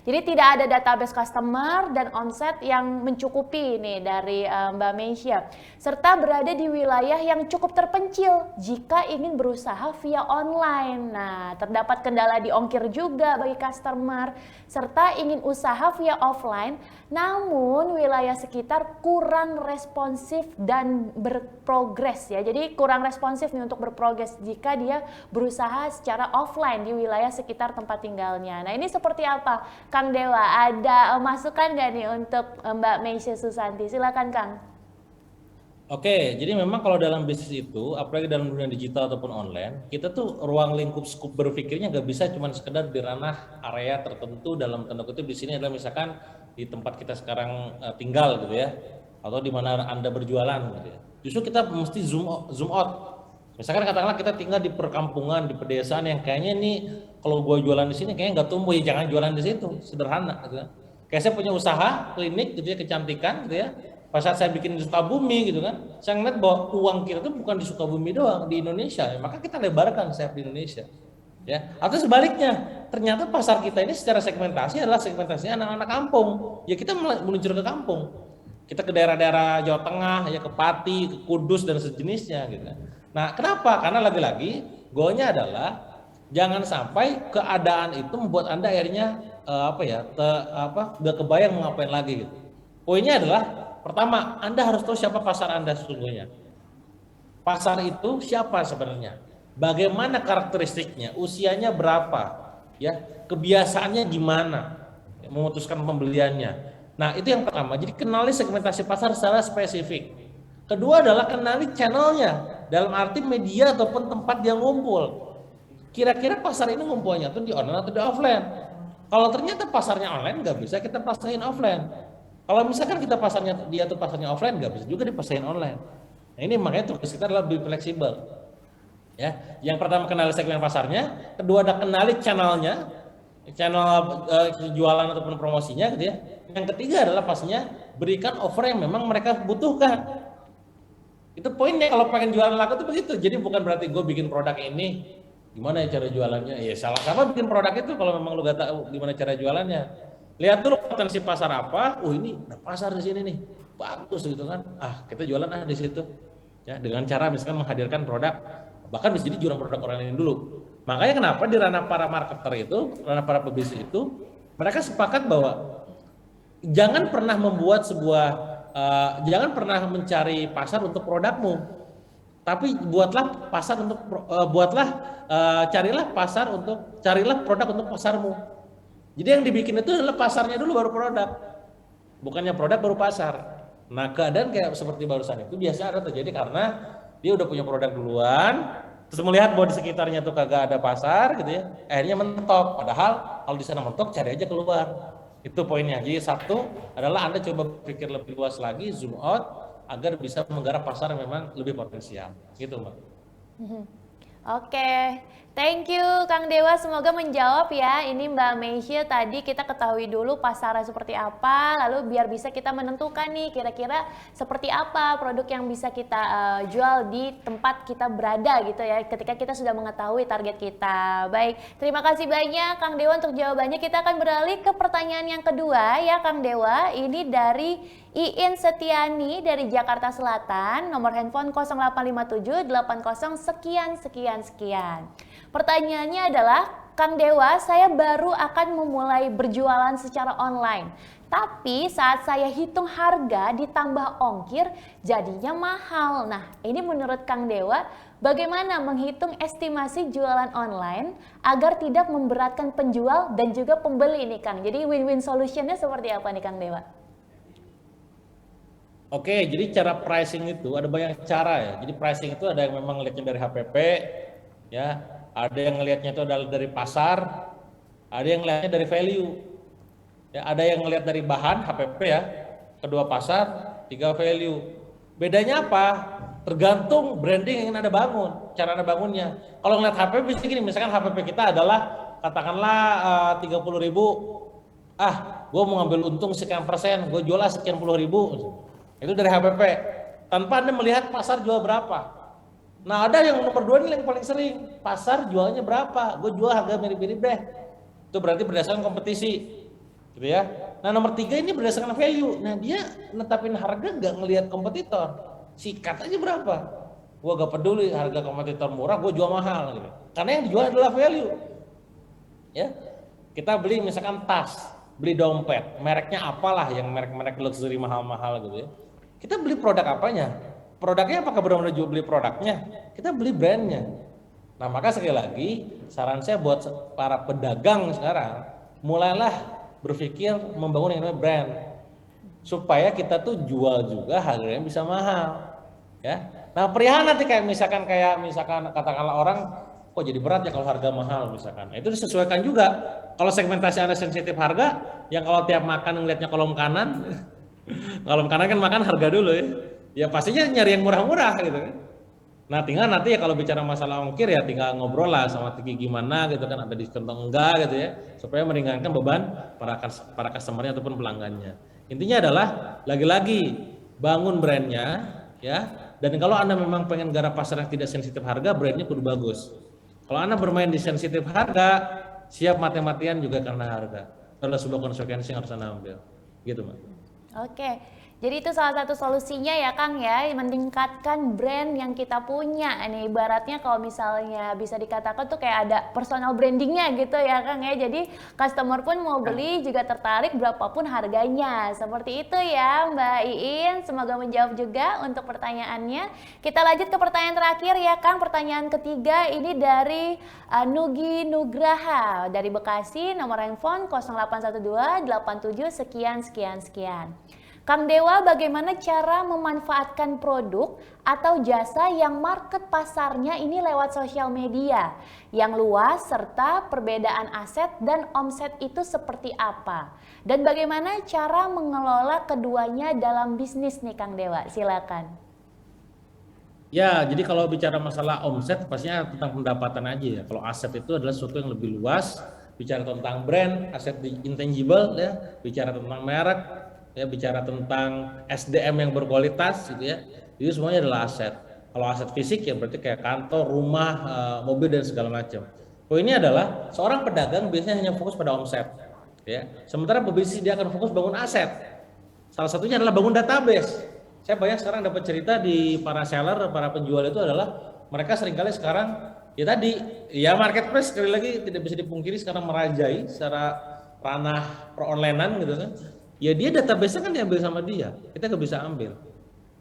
Jadi tidak ada database customer dan omset yang mencukupi nih dari Mbak Meisha, serta berada di wilayah yang cukup terpencil jika ingin berusaha via online. Nah, terdapat kendala di ongkir juga bagi customer, serta ingin usaha via offline, namun wilayah sekitar kurang responsif dan berprogres ya. Jadi kurang responsif nih untuk berprogres jika dia berusaha secara offline di wilayah sekitar tempat tinggalnya. Nah ini seperti apa Kang Dewa? Ada masukan nggak nih untuk Mbak Meisya Susanti? Silakan Kang. Oke, jadi memang kalau dalam bisnis itu, apalagi dalam dunia digital ataupun online, kita tuh ruang lingkup skup berpikirnya nggak bisa cuma sekedar di ranah area tertentu dalam tanda kutip di sini adalah misalkan di tempat kita sekarang tinggal gitu ya, atau di mana Anda berjualan gitu ya. Justru kita mesti zoom out. Misalkan katakanlah kita tinggal di perkampungan, di pedesaan yang kayaknya nih kalau gua jualan di sini kayaknya nggak tumbuh, ya jangan jualan di situ, sederhana gitu ya. Kayak saya punya usaha klinik gitu ya, kecantikan gitu ya. Pas saat saya bikin di Sukabumi gitu kan, saya ngeliat bahwa uang kita tuh bukan di Sukabumi doang, di Indonesia, ya, maka kita lebarkan sayap di Indonesia. Ya, atau sebaliknya, ternyata pasar kita ini secara segmentasi adalah segmentasinya anak-anak kampung. Ya kita meluncur ke kampung. Kita ke daerah-daerah Jawa Tengah, ya ke Pati, ke Kudus dan sejenisnya gitu. Nah, kenapa? Karena lagi-lagi goalnya adalah jangan sampai keadaan itu membuat Anda akhirnya nggak kebayang mau ngapain lagi gitu. Poinnya adalah pertama, Anda harus tahu siapa pasar Anda sesungguhnya. Pasar itu siapa sebenarnya? Bagaimana karakteristiknya? Usianya berapa? Ya, kebiasaannya gimana? Ya, memutuskan pembeliannya. Nah, itu yang pertama. Jadi kenali segmentasi pasar secara spesifik. Kedua adalah kenali channelnya, dalam arti media ataupun tempat dia ngumpul. Kira-kira pasar ini ngumpulnya tuh di online atau di offline? Kalau ternyata pasarnya online, nggak bisa kita pasarin offline. Kalau misalkan kita dia tuh pasarnya offline, nggak bisa juga dipasarin online. Nah ini makanya tugas kita adalah lebih fleksibel. Ya, yang pertama kenali segmen pasarnya, kedua ada kenali channelnya, channel jualan ataupun promosinya gitu ya. Yang ketiga adalah pastinya berikan offer yang memang mereka butuhkan. Itu poinnya kalau pengen jualan laku tuh begitu. Jadi bukan berarti gue bikin produk ini, gimana ya cara jualannya? Ya salah sama bikin produk itu kalau memang lu gak tahu gimana cara jualannya. Lihat dulu potensi pasar apa. Ini ada pasar di sini nih, bagus gitu kan. Kita jualan di situ. Ya dengan cara misalkan menghadirkan produk, bahkan bisa jadi jualan produk orang lain dulu. Makanya kenapa di ranah para marketer itu, ranah para pebisnis itu, mereka sepakat bahwa jangan pernah membuat jangan pernah mencari pasar untuk produkmu, tapi carilah produk untuk pasarmu. Jadi yang dibikin itu adalah pasarnya dulu baru produk, bukannya produk baru pasar. Nah keadaan kayak seperti barusan itu biasa ada terjadi karena dia udah punya produk duluan, terus melihat bahwa di sekitarnya tuh kagak ada pasar gitu ya, akhirnya mentok. Padahal kalau di sana mentok cari aja keluar. Itu poinnya. Jadi satu adalah Anda coba pikir lebih luas lagi, zoom out agar bisa menggarap pasar yang memang lebih potensial. Gitu Mbak. Oke, thank you Kang Dewa, semoga menjawab ya. Ini Mbak Meisya tadi kita ketahui dulu pasarnya seperti apa, lalu biar bisa kita menentukan nih kira-kira seperti apa produk yang bisa kita jual di tempat kita berada gitu ya, ketika kita sudah mengetahui target kita. Baik, terima kasih banyak Kang Dewa untuk jawabannya. Kita akan beralih ke pertanyaan yang kedua ya Kang Dewa. Ini dari Iin Setiani dari Jakarta Selatan, nomor handphone 0857 80 sekian. Pertanyaannya adalah, Kang Dewa, saya baru akan memulai berjualan secara online. Tapi saat saya hitung harga ditambah ongkir jadinya mahal. Nah, ini menurut Kang Dewa, bagaimana menghitung estimasi jualan online agar tidak memberatkan penjual dan juga pembeli nih Kang? Jadi win-win solutionnya seperti apa nih Kang Dewa? Oke, jadi cara pricing itu ada banyak cara ya. Jadi pricing itu ada yang memang ngelihatnya dari HPP, ya, ada yang ngelihatnya itu adalah dari pasar, ada yang ngelihatnya dari value, ya, ada yang ngelihat dari bahan HPP ya, kedua pasar, tiga value. Bedanya apa? Tergantung branding yang Anda bangun, cara Anda bangunnya. Kalau ngelihat HPP bisa gini, misalkan HPP kita adalah katakanlah 30.000, gue mau ngambil untung sekian persen, gue jual sekian puluh ribu. Itu dari HPP, tanpa Anda melihat pasar jual berapa. Nah ada yang nomor 2 ini yang paling sering, pasar jualnya berapa, gue jual harga mirip-mirip deh. Itu berarti berdasarkan kompetisi, gitu ya. Nah nomor 3 ini berdasarkan value. Nah dia netapin harga nggak ngelihat kompetitor, sikat aja berapa. Gue gak peduli harga kompetitor murah, gue jual mahal, gitu. Karena yang dijual adalah value. Ya, kita beli misalkan tas, beli dompet, mereknya apalah yang merek-merek luxury mahal-mahal gitu ya. kita beli produk apanya? Produknya apakah benar-benar jual beli produknya? Kita beli brandnya. Nah maka sekali lagi saran saya buat para pedagang sekarang, mulailah berpikir membangun yang namanya brand supaya kita tuh jual juga harganya bisa mahal, ya. Nah perihal nanti misalkan katakanlah orang kok jadi berat ya kalau harga mahal misalkan. Nah, itu disesuaikan juga. Kalau segmentasi Anda sensitif harga, yang kalau tiap makan ngelihatnya kolom kanan, kolom kanan kan makan harga dulu ya. Ya pastinya nyari yang murah-murah gitu kan. Nah tinggal nanti ya kalau bicara masalah ongkir ya tinggal ngobrol lah sama Tiki gimana gitu kan, ada diskon atau enggak gitu ya, supaya meringankan beban para customernya ataupun pelanggannya. Intinya adalah lagi-lagi bangun brandnya ya, dan kalau Anda memang pengen garap pasar yang tidak sensitif harga, brandnya kudu bagus. Kalau Anda bermain di sensitif harga, siap mati-matian juga karena harga. Itu adalah sebuah konsekuensi yang harus Anda ambil. Gitu, Mbak. Oke. Jadi itu salah satu solusinya ya Kang ya, meningkatkan brand yang kita punya. Ini ibaratnya kalau misalnya bisa dikatakan tuh kayak ada personal brandingnya gitu ya Kang ya. Jadi customer pun mau beli juga tertarik berapapun harganya. Seperti itu ya Mbak Iin. Semoga menjawab juga untuk pertanyaannya. Kita lanjut ke pertanyaan terakhir ya Kang. Pertanyaan ketiga ini dari Nugi Nugraha dari Bekasi, nomor handphone 0812 87 sekian. Kang Dewa, bagaimana cara memanfaatkan produk atau jasa yang market pasarnya ini lewat sosial media yang luas serta perbedaan aset dan omset itu seperti apa? Dan bagaimana cara mengelola keduanya dalam bisnis nih Kang Dewa? Silakan. Ya, jadi kalau bicara masalah omset pastinya tentang pendapatan aja ya. Kalau aset itu adalah sesuatu yang lebih luas, bicara tentang brand, aset intangible ya, bicara tentang merek, ya bicara tentang SDM yang berkualitas gitu ya. Itu semuanya adalah aset. Kalau aset fisik ya berarti kayak kantor, rumah, mobil dan segala macam. Poinnya adalah seorang pedagang biasanya hanya fokus pada omset ya. Sementara pebisnis dia akan fokus bangun aset. Salah satunya adalah bangun database. Saya banyak sekarang dapat cerita di para seller, para penjual itu adalah mereka seringkali sekarang ya tadi ya marketplace sekali lagi tidak bisa dipungkiri sekarang merajai secara ranah per-onlinean gitu kan. Ya dia database-nya kan diambil sama dia, kita nggak bisa ambil.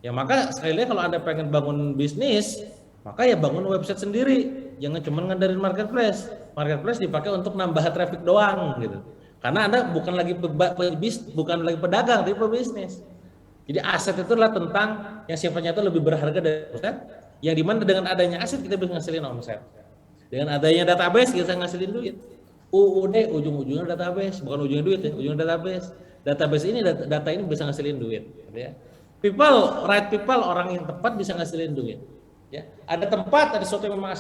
Ya maka sekali lagi kalau Anda pengen bangun bisnis, maka ya bangun website sendiri, jangan cuma ngandarin marketplace. Marketplace dipakai untuk nambah traffic doang gitu. Karena Anda bukan lagi pedagang, tapi pebisnis. Jadi aset itu adalah tentang yang sifatnya itu lebih berharga dari omset, yang dimana dengan adanya aset kita bisa ngasilin omset. Dengan adanya database kita ngasilin duit. UUD ujung-ujungnya database, bukan ujungnya duit ya, ujungnya database. Database ini data ini bisa ngasilin duit gitu ya. Right people, orang yang tepat bisa ngasilin duit ya. Ada tempat, ada sesuatu yang memang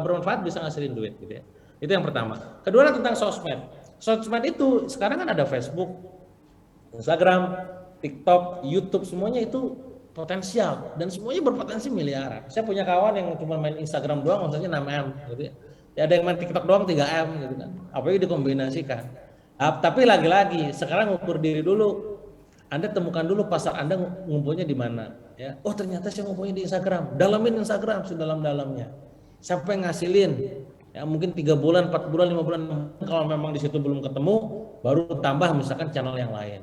bermanfaat bisa ngasilin duit gitu ya. Itu yang pertama. Kedua tentang sosmed. Sosmed itu sekarang kan ada Facebook, Instagram, TikTok, YouTube, semuanya itu potensial dan semuanya berpotensi miliaran. Saya punya kawan yang cuma main Instagram doang maksudnya 6M gitu ya. Ada yang main TikTok doang 3M gitu kan. Apalagi dikombinasikan. Tapi lagi-lagi sekarang ukur diri dulu. Anda temukan dulu pasar Anda ngumpulnya di mana ya. Oh ternyata saya ngumpulnya di Instagram. Dalamin Instagram sedalam-dalamnya. Sampai ngasilin ya mungkin 3 bulan, 4 bulan, 5 bulan. Kalau memang di situ belum ketemu, baru tambah misalkan channel yang lain.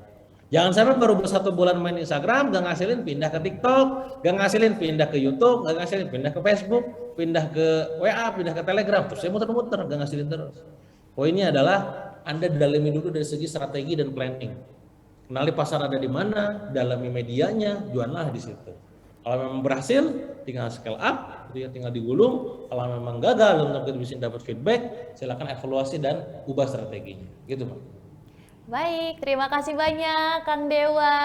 Jangan sampai baru 1 bulan main Instagram, gak ngasilin pindah ke TikTok, gak ngasilin pindah ke YouTube, gak ngasilin pindah ke Facebook, pindah ke WA, pindah ke Telegram, terus saya muter-muter, gak ngasilin terus. Poinnya adalah Anda dalami dulu dari segi strategi dan planning. Kenali pasar ada di mana, dalami medianya, jualanlah di situ. Kalau memang berhasil, tinggal scale up, tinggal digulung. Kalau memang gagal, belum bisa dapat feedback, silakan evaluasi dan ubah strateginya. Gitu, Pak. Baik, terima kasih banyak Kang Dewa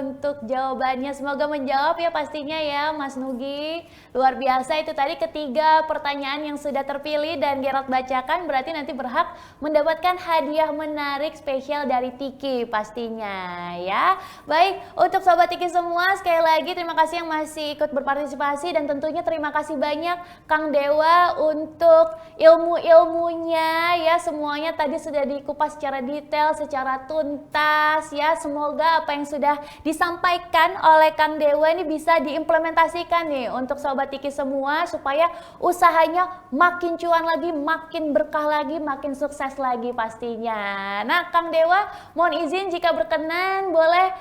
untuk jawabannya. Semoga menjawab ya pastinya ya Mas Nugi. Luar biasa itu tadi ketiga pertanyaan yang sudah terpilih dan Gerald bacakan, berarti nanti berhak mendapatkan hadiah menarik spesial dari Tiki pastinya ya. Baik, untuk Sobat Tiki semua sekali lagi terima kasih yang masih ikut berpartisipasi dan tentunya terima kasih banyak Kang Dewa untuk ilmu-ilmunya ya, semuanya tadi sudah dikupas secara detail secara tuntas ya. Semoga apa yang sudah disampaikan oleh Kang Dewa ini bisa diimplementasikan nih untuk Sobat Tiki semua supaya usahanya makin cuan lagi, makin berkah lagi, makin sukses lagi pastinya. Nah, Kang Dewa mohon izin jika berkenan boleh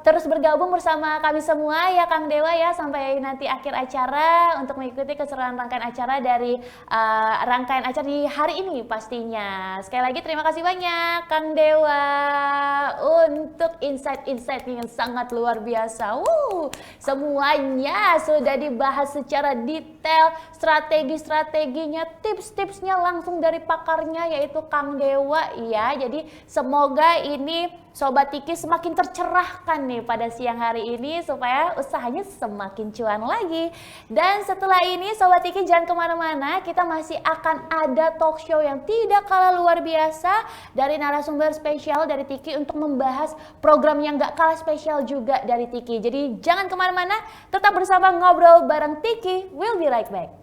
terus bergabung bersama kami semua ya Kang Dewa ya sampai nanti akhir acara untuk mengikuti keseruan rangkaian acara dari rangkaian acara di hari ini pastinya. Sekali lagi terima kasih banyak Kang Dewa untuk insight-insight yang sangat luar biasa. Semuanya sudah dibahas secara detail, strategi-strateginya, tips-tipsnya langsung dari pakarnya yaitu Kang Dewa ya. Jadi semoga ini Sobat Tiki semakin tercerahkan nih pada siang hari ini supaya usahanya semakin cuan lagi. Dan setelah ini Sobat Tiki jangan kemana-mana, kita masih akan ada talk show yang tidak kalah luar biasa dari narasumber spesial dari Tiki untuk membahas program yang gak kalah spesial juga dari Tiki. Jadi jangan kemana-mana, tetap bersama Ngobrol Bareng Tiki. We'll be right back.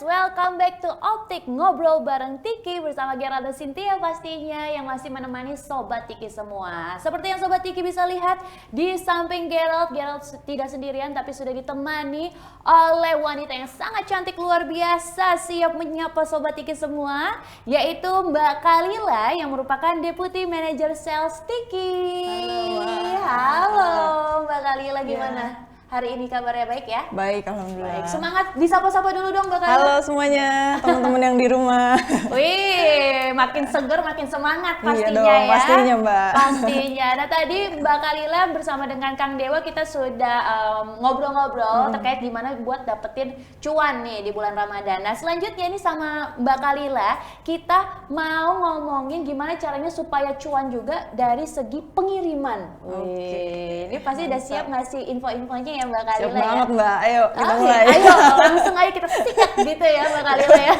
Welcome back to Optik Ngobrol Bareng Tiki bersama Geralda Cynthia pastinya yang masih menemani Sobat Tiki semua. Seperti yang Sobat Tiki bisa lihat di samping Gerald tidak sendirian tapi sudah ditemani oleh wanita yang sangat cantik luar biasa siap menyapa Sobat Tiki semua, yaitu Mbak Kalila yang merupakan Deputy Manager Sales Tiki. Halo Mbak Kalila, gimana? Hari ini kabarnya baik ya? Baik, alhamdulillah. Baik, semangat disapa-sapa dulu dong Mbak Kalila. Halo semuanya, teman-teman yang di rumah. Wih, makin seger, makin semangat pastinya iya dong, ya. Pastinya Mbak. Pastinya. Nah tadi Mbak Kalila bersama dengan Kang Dewa kita sudah ngobrol-ngobrol terkait gimana buat dapetin cuan nih di bulan Ramadan. Nah selanjutnya ini sama Mbak Kalila kita mau ngomongin gimana caranya supaya cuan juga dari segi pengiriman. Wih, ini pasti udah siap ngasih info-infonya ya Mbak Kalila. Siap banget Mbak, ayo kita Oke, mulai. ayo langsung aja kita sikat gitu ya Mbak Kalila ya.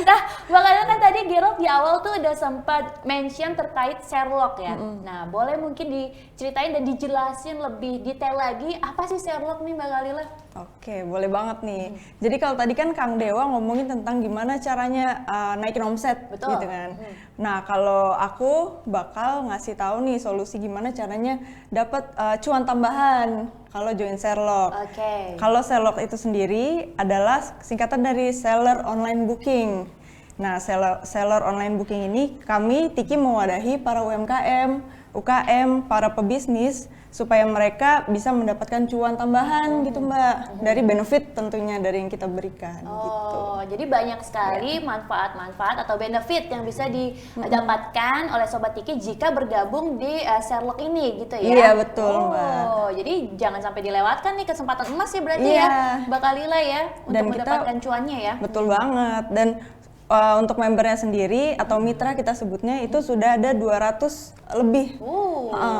Nah Mbak Kalila kan tadi Gerald di awal tuh udah sempat mention terkait Sherlock ya. Nah boleh mungkin diceritain dan dijelasin lebih detail lagi apa sih Sherlock nih Mbak Kalila? Oke, boleh banget nih. Jadi kalau tadi kan Kang Dewa ngomongin tentang gimana caranya naikin omset. Betul. Gitu kan. Nah kalau aku bakal ngasih tahu nih solusi gimana caranya dapat cuan tambahan kalau join Sherlock. Oke. Kalau Sherlock itu sendiri adalah singkatan dari Seller Online Booking. Nah, seller online booking ini kami Tiki mewadahi para UMKM, UKM, para pebisnis supaya mereka bisa mendapatkan cuan tambahan gitu Mbak, dari benefit tentunya dari yang kita berikan gitu. Jadi banyak sekali manfaat-manfaat atau benefit yang bisa didapatkan oleh Sobat Tiki jika bergabung di Sherlock ini gitu ya. Iya betul Mbak. Jadi jangan sampai dilewatkan nih kesempatan emas ya berarti Iya. ya Mbak Kalila ya untuk Dan mendapatkan cuannya ya. Betul banget. Dan untuk membernya sendiri atau mitra kita sebutnya itu sudah ada 200 lebih.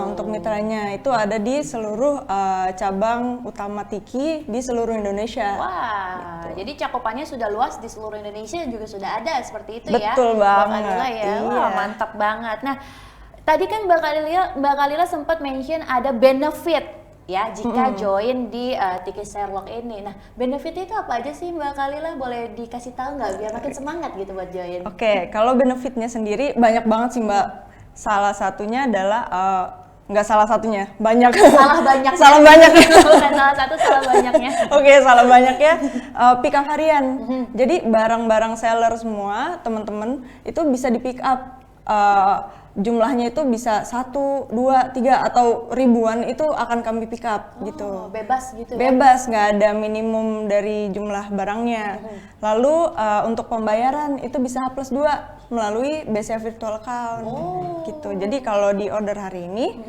Untuk mitranya itu ada di seluruh cabang utama Tiki di seluruh Indonesia. Wah, jadi cakupannya sudah luas di seluruh Indonesia juga sudah ada seperti itu ya. Betul banget. Mbak Kalila ya. Iya. Wah, mantap banget. Nah, tadi kan Mbak Kalila sempat mention ada benefit ya jika join di Tiki Sherlock ini. Nah, benefitnya itu apa aja sih Mbak Kalila? Boleh dikasih tahu nggak biar makin semangat gitu buat join? Oke, kalau benefitnya sendiri banyak banget sih Mbak. Salah satunya adalah nggak salah satunya, banyak. Salah banyak. Salah banyak. Bukan salah satu, salah banyaknya. Oke, Oke, salah banyak ya. Pick up harian. Jadi barang-barang seller semua, teman-teman itu bisa di pick up. Jumlahnya itu bisa 1, 2, 3 atau ribuan itu akan kami pick up gitu. Bebas gitu ya? Bebas, nggak ada minimum dari jumlah barangnya. Lalu untuk pembayaran itu bisa H+2 melalui BCA Virtual Account gitu. Jadi kalau di order hari ini,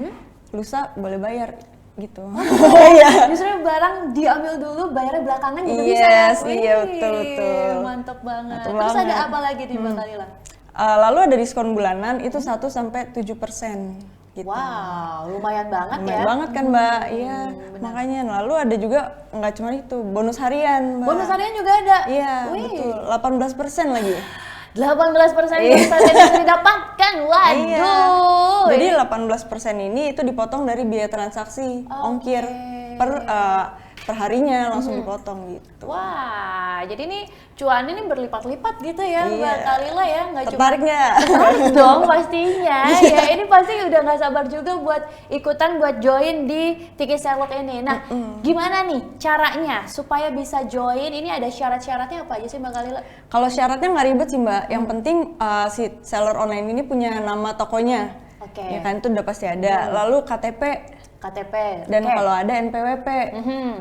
lusa boleh bayar gitu. Iya. Justru barang diambil dulu, bayarnya belakangan juga bisa ya? Yes, iya betul. Mantap banget. Mantap Terus ada banget. apa lagi di Mbak Kalila? Lalu ada diskon bulanan itu 1-7% gitu. Wow, lumayan banget Lumayan ya. banget kan Mbak, iya makanya. Lalu ada juga nggak cuma itu, bonus harian Mbak. Bonus harian juga ada? Iya Wih. betul, 18% lagi. 18% bonus harian bisa didapatkan, waduh. Iya. Jadi 18% ini itu dipotong dari biaya transaksi, ongkir per harinya langsung dipotong gitu. Wah, jadi ini cuannya ini berlipat-lipat gitu ya Iya. Mbak Kalila ya, nggak cuma Tertarik nggak? tertarik dong pastinya. Ya ini pasti udah nggak sabar juga buat ikutan, buat join di Tiki Sherlock ini. Nah, gimana nih caranya supaya bisa join? Ini ada syarat-syaratnya apa aja sih Mbak Kalila? Kalau syaratnya nggak ribet sih Mbak, yang penting si seller online ini punya nama tokonya. Oke. Ya kan itu udah pasti ada. Lalu KTP KTP. dan Oke. kalau ada NPWP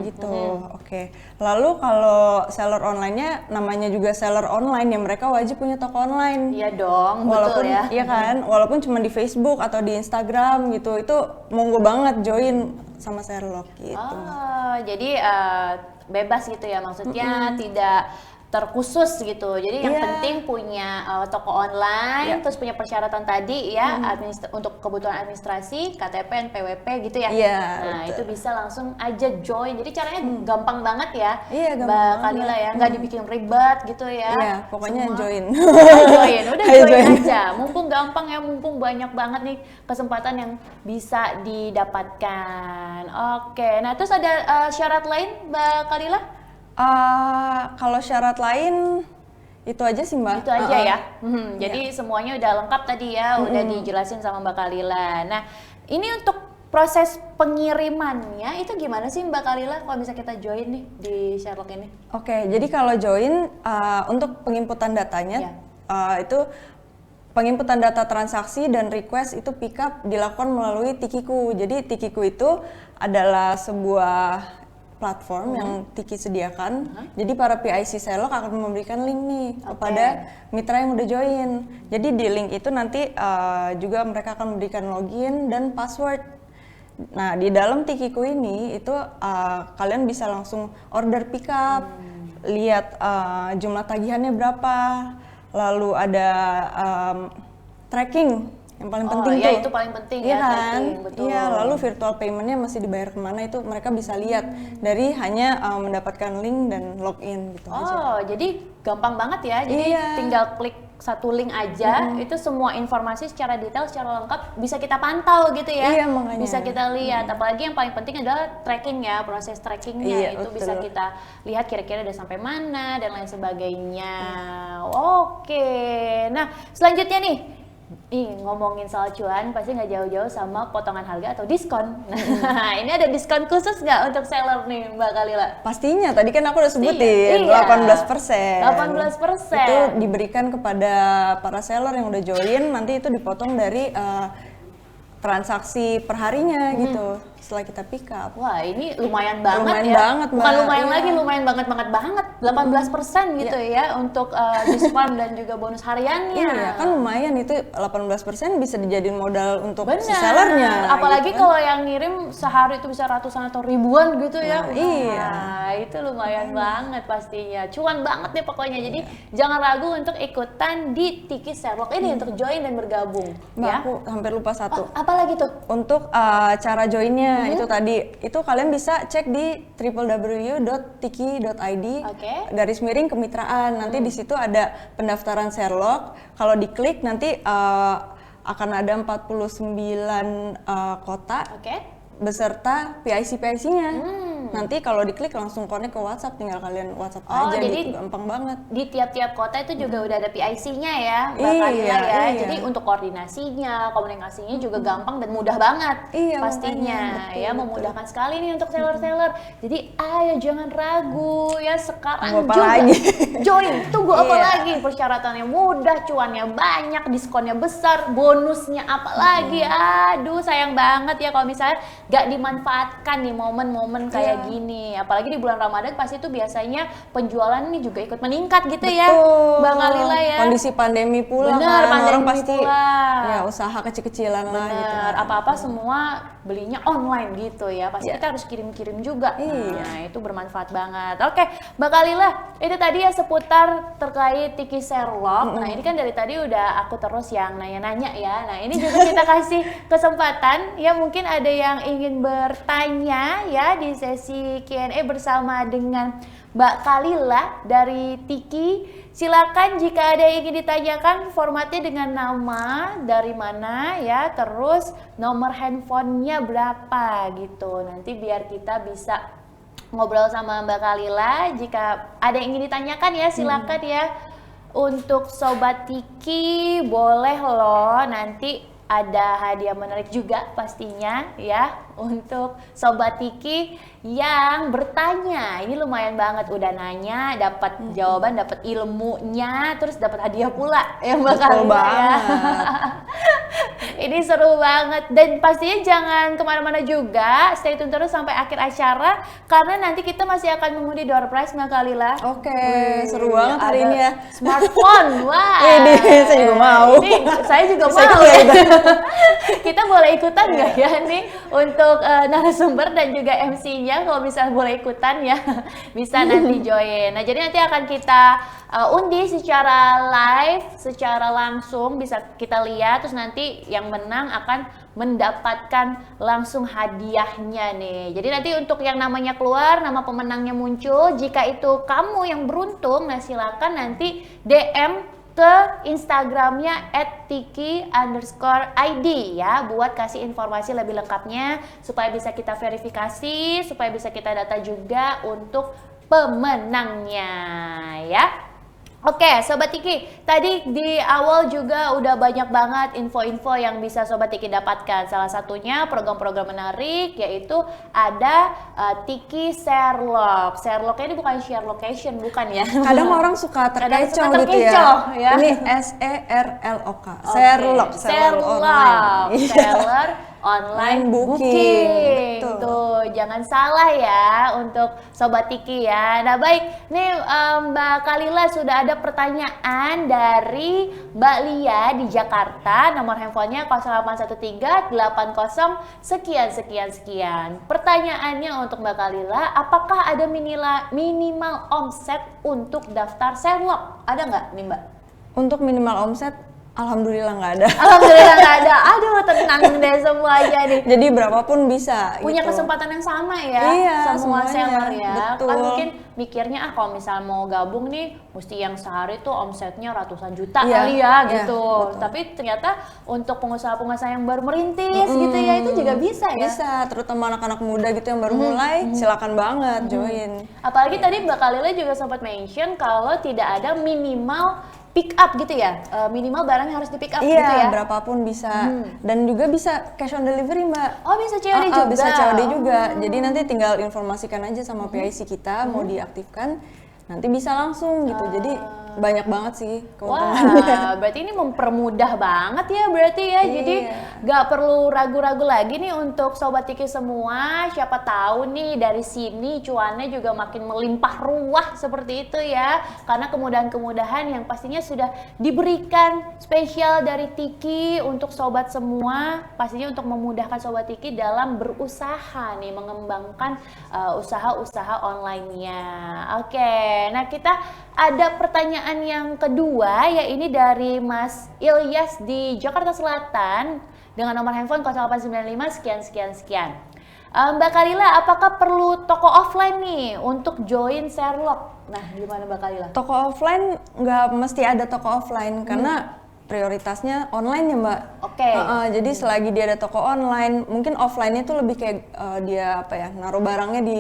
gitu. Oke. Lalu kalau seller online-nya namanya juga seller online ya, mereka wajib punya toko online. Iya dong, Walaupun betul ya. iya kan, walaupun cuma di Facebook atau di Instagram gitu, itu monggo banget join sama Sherlock gitu. Oh, jadi bebas gitu ya, maksudnya tidak terkhusus gitu. Jadi yang Iya. penting punya toko online, Iya. terus punya persyaratan tadi ya, untuk kebutuhan administrasi, KTP, NPWP gitu ya. Iya, Nah, betul. itu bisa langsung aja join. Jadi caranya gampang banget ya. Iya, gampang Mbak banget. Kalila ya, nggak dibikin ribet gitu ya. Iya, pokoknya Semua- join. join, udah Ayo join join. aja. Mumpung gampang ya, mumpung banyak banget nih kesempatan yang bisa didapatkan. Oke, nah terus ada syarat lain Mbak Kalila? Kalau syarat lain itu aja sih Mbak. Itu aja ya. Iya. Jadi semuanya udah lengkap tadi ya, udah dijelasin sama Mbak Kalila. Nah, ini untuk proses pengirimannya itu gimana sih Mbak Kalila kalau bisa kita join nih di Sherlock ini? Oke, jadi kalau join untuk penginputan datanya itu penginputan data transaksi dan request itu pick up dilakukan melalui Tikiku. Jadi Tikiku itu adalah sebuah platform yang Tiki sediakan. Jadi para PIC Sherlock akan memberikan link nih kepada mitra yang udah join. Jadi di link itu nanti juga mereka akan memberikan login dan password. Nah, di dalam Tikiku ini itu kalian bisa langsung order pick up, lihat jumlah tagihannya berapa, lalu ada tracking yang paling penting iya, tuh. itu paling penting Iya ya, kan? tracking, betul. Iya, lalu virtual paymentnya masih dibayar kemana itu mereka bisa lihat dari hanya mendapatkan link dan login gitu aja. Oh, jadi gampang banget ya. Jadi Iya. tinggal klik satu link aja, itu semua informasi secara detail, secara lengkap bisa kita pantau gitu ya. Iya, makanya. Bisa kita lihat. Apalagi yang paling penting adalah tracking ya, proses trackingnya Iya, itu betul. bisa kita lihat kira-kira udah sampai mana dan lain sebagainya. Oke, nah selanjutnya nih. Ngomongin soal cuan pasti nggak jauh-jauh sama potongan harga atau diskon. Nah, ini ada diskon khusus nggak untuk seller nih Mbak Kalila? Pastinya, tadi kan aku udah sebutin Iya. 18%. 18%. Itu diberikan kepada para seller yang udah join, nanti itu dipotong dari transaksi perharinya gitu setelah kita pick up. Wah, ini lumayan banget Lumayan ya. banget, Bukan Mbak. lumayan Iya. lagi, lumayan banget 18% gitu ya untuk diskon dan juga bonus hariannya. Iya, kan lumayan itu 18% bisa dijadiin modal untuk Benar. si sellernya. Apalagi gitu kan. kalau yang ngirim sehari itu bisa ratusan atau ribuan gitu ya. Nah, iya. Wah, itu lumayan banget pastinya. Cuan banget deh pokoknya. Jadi jangan ragu untuk ikutan di Tiki Sherlock ini untuk join dan bergabung. Mbak, Ya. aku hampir lupa satu. Apalagi tuh? Untuk cara joinnya itu tadi, itu kalian bisa cek di www.tiki.id / kemitraan. Nanti di situ ada pendaftaran Sherlock. Kalau diklik nanti akan ada 49 kota Oke. beserta PIC-PIC-nya. nanti kalau diklik langsung connect ke WhatsApp, tinggal kalian WhatsApp Oh, aja jadi gitu, gampang banget. di tiap-tiap kota itu juga udah ada PIC-nya ya, Mbak Iya, Kalila ya. iya. Jadi untuk koordinasinya, komunikasinya juga gampang dan mudah banget Iya, pastinya makanya, betul, ya, betul. memudahkan sekali nih untuk seller-seller. Jadi ayo jangan ragu ya, sekarang Tunggu apa juga lagi? join. Tunggu apa Iya. lagi? Persyaratannya mudah, cuannya banyak, diskonnya besar, bonusnya apa lagi? Aduh sayang banget ya kalau misalnya gak dimanfaatkan nih momen-momen kayak Iya. gini. Apalagi di bulan Ramadan pasti itu biasanya penjualan nih juga ikut meningkat gitu ya, Betul. Mbak Kalila ya. Kondisi pandemi pula Bener, kan, orang pandemi pasti pula. ya usaha kecil-kecilan lah gitu. Bener, kan. apa-apa semua belinya online gitu ya. Pasti Iya. kita harus kirim-kirim juga. Iya. Nah, itu bermanfaat banget. Oke, Mbak Kalila, itu tadi ya seputar terkait Tiki Sherlock. Nah, ini kan dari tadi udah aku terus yang nanya-nanya ya. Nah, ini juga kita kasih kesempatan ya, mungkin ada yang ingin bertanya ya di sesi Q&A bersama dengan Mbak Kalila dari Tiki. Silakan jika ada yang ingin ditanyakan, formatnya dengan nama, dari mana ya, terus nomor handphonenya berapa gitu. Nanti biar kita bisa ngobrol sama Mbak Kalila. Jika ada yang ingin ditanyakan ya, silakan ya. Untuk Sobat Tiki boleh loh, nanti ada hadiah menarik juga pastinya ya untuk Sobat Tiki yang bertanya. Ini lumayan banget, udah nanya, dapat jawaban, dapat ilmunya, terus dapat hadiah pula ya Mbak Betul Kalila ya. banget. Ini seru banget, dan pastinya jangan kemana-mana juga, stay tune terus sampai akhir acara karena nanti kita masih akan mengundi door prize Mbak Kalila. Oke, seru banget hari Ada ini ya. smartphone, wah. Widih, saya juga mau. Ini saya juga Saya mau. boleh ikutan. Kita boleh ikutan nggak ya nih untuk narasumber dan juga MC-nya, kalau bisa boleh ikutan ya, bisa nanti join. Nah, jadi nanti akan kita undi secara live, secara langsung bisa kita lihat, terus nanti yang menang akan mendapatkan langsung hadiahnya nih. Jadi nanti untuk yang namanya keluar, nama pemenangnya muncul, jika itu kamu yang beruntung, nah silakan nanti DM ke Instagramnya @tiki_id ya, buat kasih informasi lebih lengkapnya supaya bisa kita verifikasi, supaya bisa kita data juga untuk pemenangnya ya. Oke, Sobat Tiki, tadi di awal juga udah banyak banget info-info yang bisa Sobat Tiki dapatkan. Salah satunya program-program menarik, yaitu ada Tiki Sherlock. Sherlock ini bukan share location, bukan ya? Kadang orang suka Kadang terkecoh suka gitu terkecoh, ya. ya. Ini SERLOK. Oke. Sherlock, seller online. Iya. Seller online booking. Betul. Tuh, jangan salah ya untuk Sobat Tiki ya. Nah, baik, nih Mbak Kalila sudah ada pertanyaan dari Mbak Lia di Jakarta. Nomor handphonenya 0813 80 sekian. Pertanyaannya untuk Mbak Kalila, apakah ada minimal omset untuk daftar Sherlock? Ada nggak nih Mbak? Untuk minimal omset, alhamdulillah nggak ada. Alhamdulillah nggak ada. Aduh, tenang deh semuanya nih. Jadi berapapun bisa. Punya gitu. kesempatan yang sama ya, Iya, semua semuanya. seller ya. Betul. Kan mungkin mikirnya kalau misal mau gabung nih, mesti yang sehari tuh omsetnya ratusan juta Iya, kali ya iya, gitu. betul. Tapi ternyata untuk pengusaha-pengusaha yang baru merintis gitu ya, itu juga bisa ya. Bisa, terutama anak-anak muda gitu yang baru mulai, silakan banget join. Apalagi tadi Mbak Kalila juga sempat mention kalau tidak ada minimal pick up gitu ya, minimal barang yang harus di pick up gitu ya. Iya, berapapun bisa. Dan juga bisa cash on delivery, Mbak. Oh, bisa COD juga. Bisa COD juga. Jadi nanti tinggal informasikan aja sama PIC kita mau diaktifkan, nanti bisa langsung gitu. Jadi banyak banget sih keuntungannya. Wah, berarti ini mempermudah banget ya berarti ya. Jadi nggak perlu ragu-ragu lagi nih untuk Sobat Tiki semua. Siapa tahu nih dari sini cuannya juga makin melimpah ruah seperti itu ya. Karena kemudahan-kemudahan yang pastinya sudah diberikan spesial dari Tiki untuk Sobat semua. Pastinya untuk memudahkan Sobat Tiki dalam berusaha nih, mengembangkan usaha-usaha online-nya. Oke, nah kita ada pertanyaan yang kedua, ya ini dari Mas Ilyas di Jakarta Selatan dengan nomor handphone 0895 sekian. Mbak Kalila, apakah perlu toko offline nih untuk join Sherlock? Nah, gimana Mbak Kalila? Toko offline nggak mesti ada toko offline karena prioritasnya online ya, Mbak. Oke. Jadi selagi dia ada toko online, mungkin offline-nya tuh lebih kayak dia apa ya, naruh barangnya di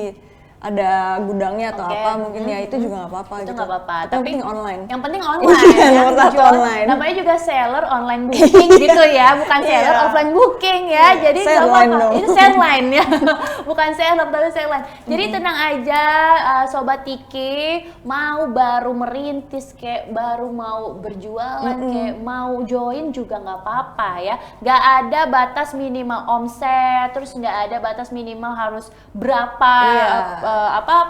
ada gudangnya atau Oke. apa mungkin ya itu juga nggak apa-apa Itu gitu. nggak apa-apa. Tapi yang penting online. Yang penting online. Iya, ya. nomor satu Jual- online. Namanya juga seller online booking gitu ya, bukan seller Iya. offline booking ya. Jadi nggak Selline apa-apa. dong. Itu selline ya, bukan seller tapi selline. Jadi tenang aja, sobat Tiki, mau baru merintis kayak baru mau berjualan kayak mau join juga nggak apa-apa ya. Nggak ada batas minimal omset, terus nggak ada batas minimal harus berapa Iya.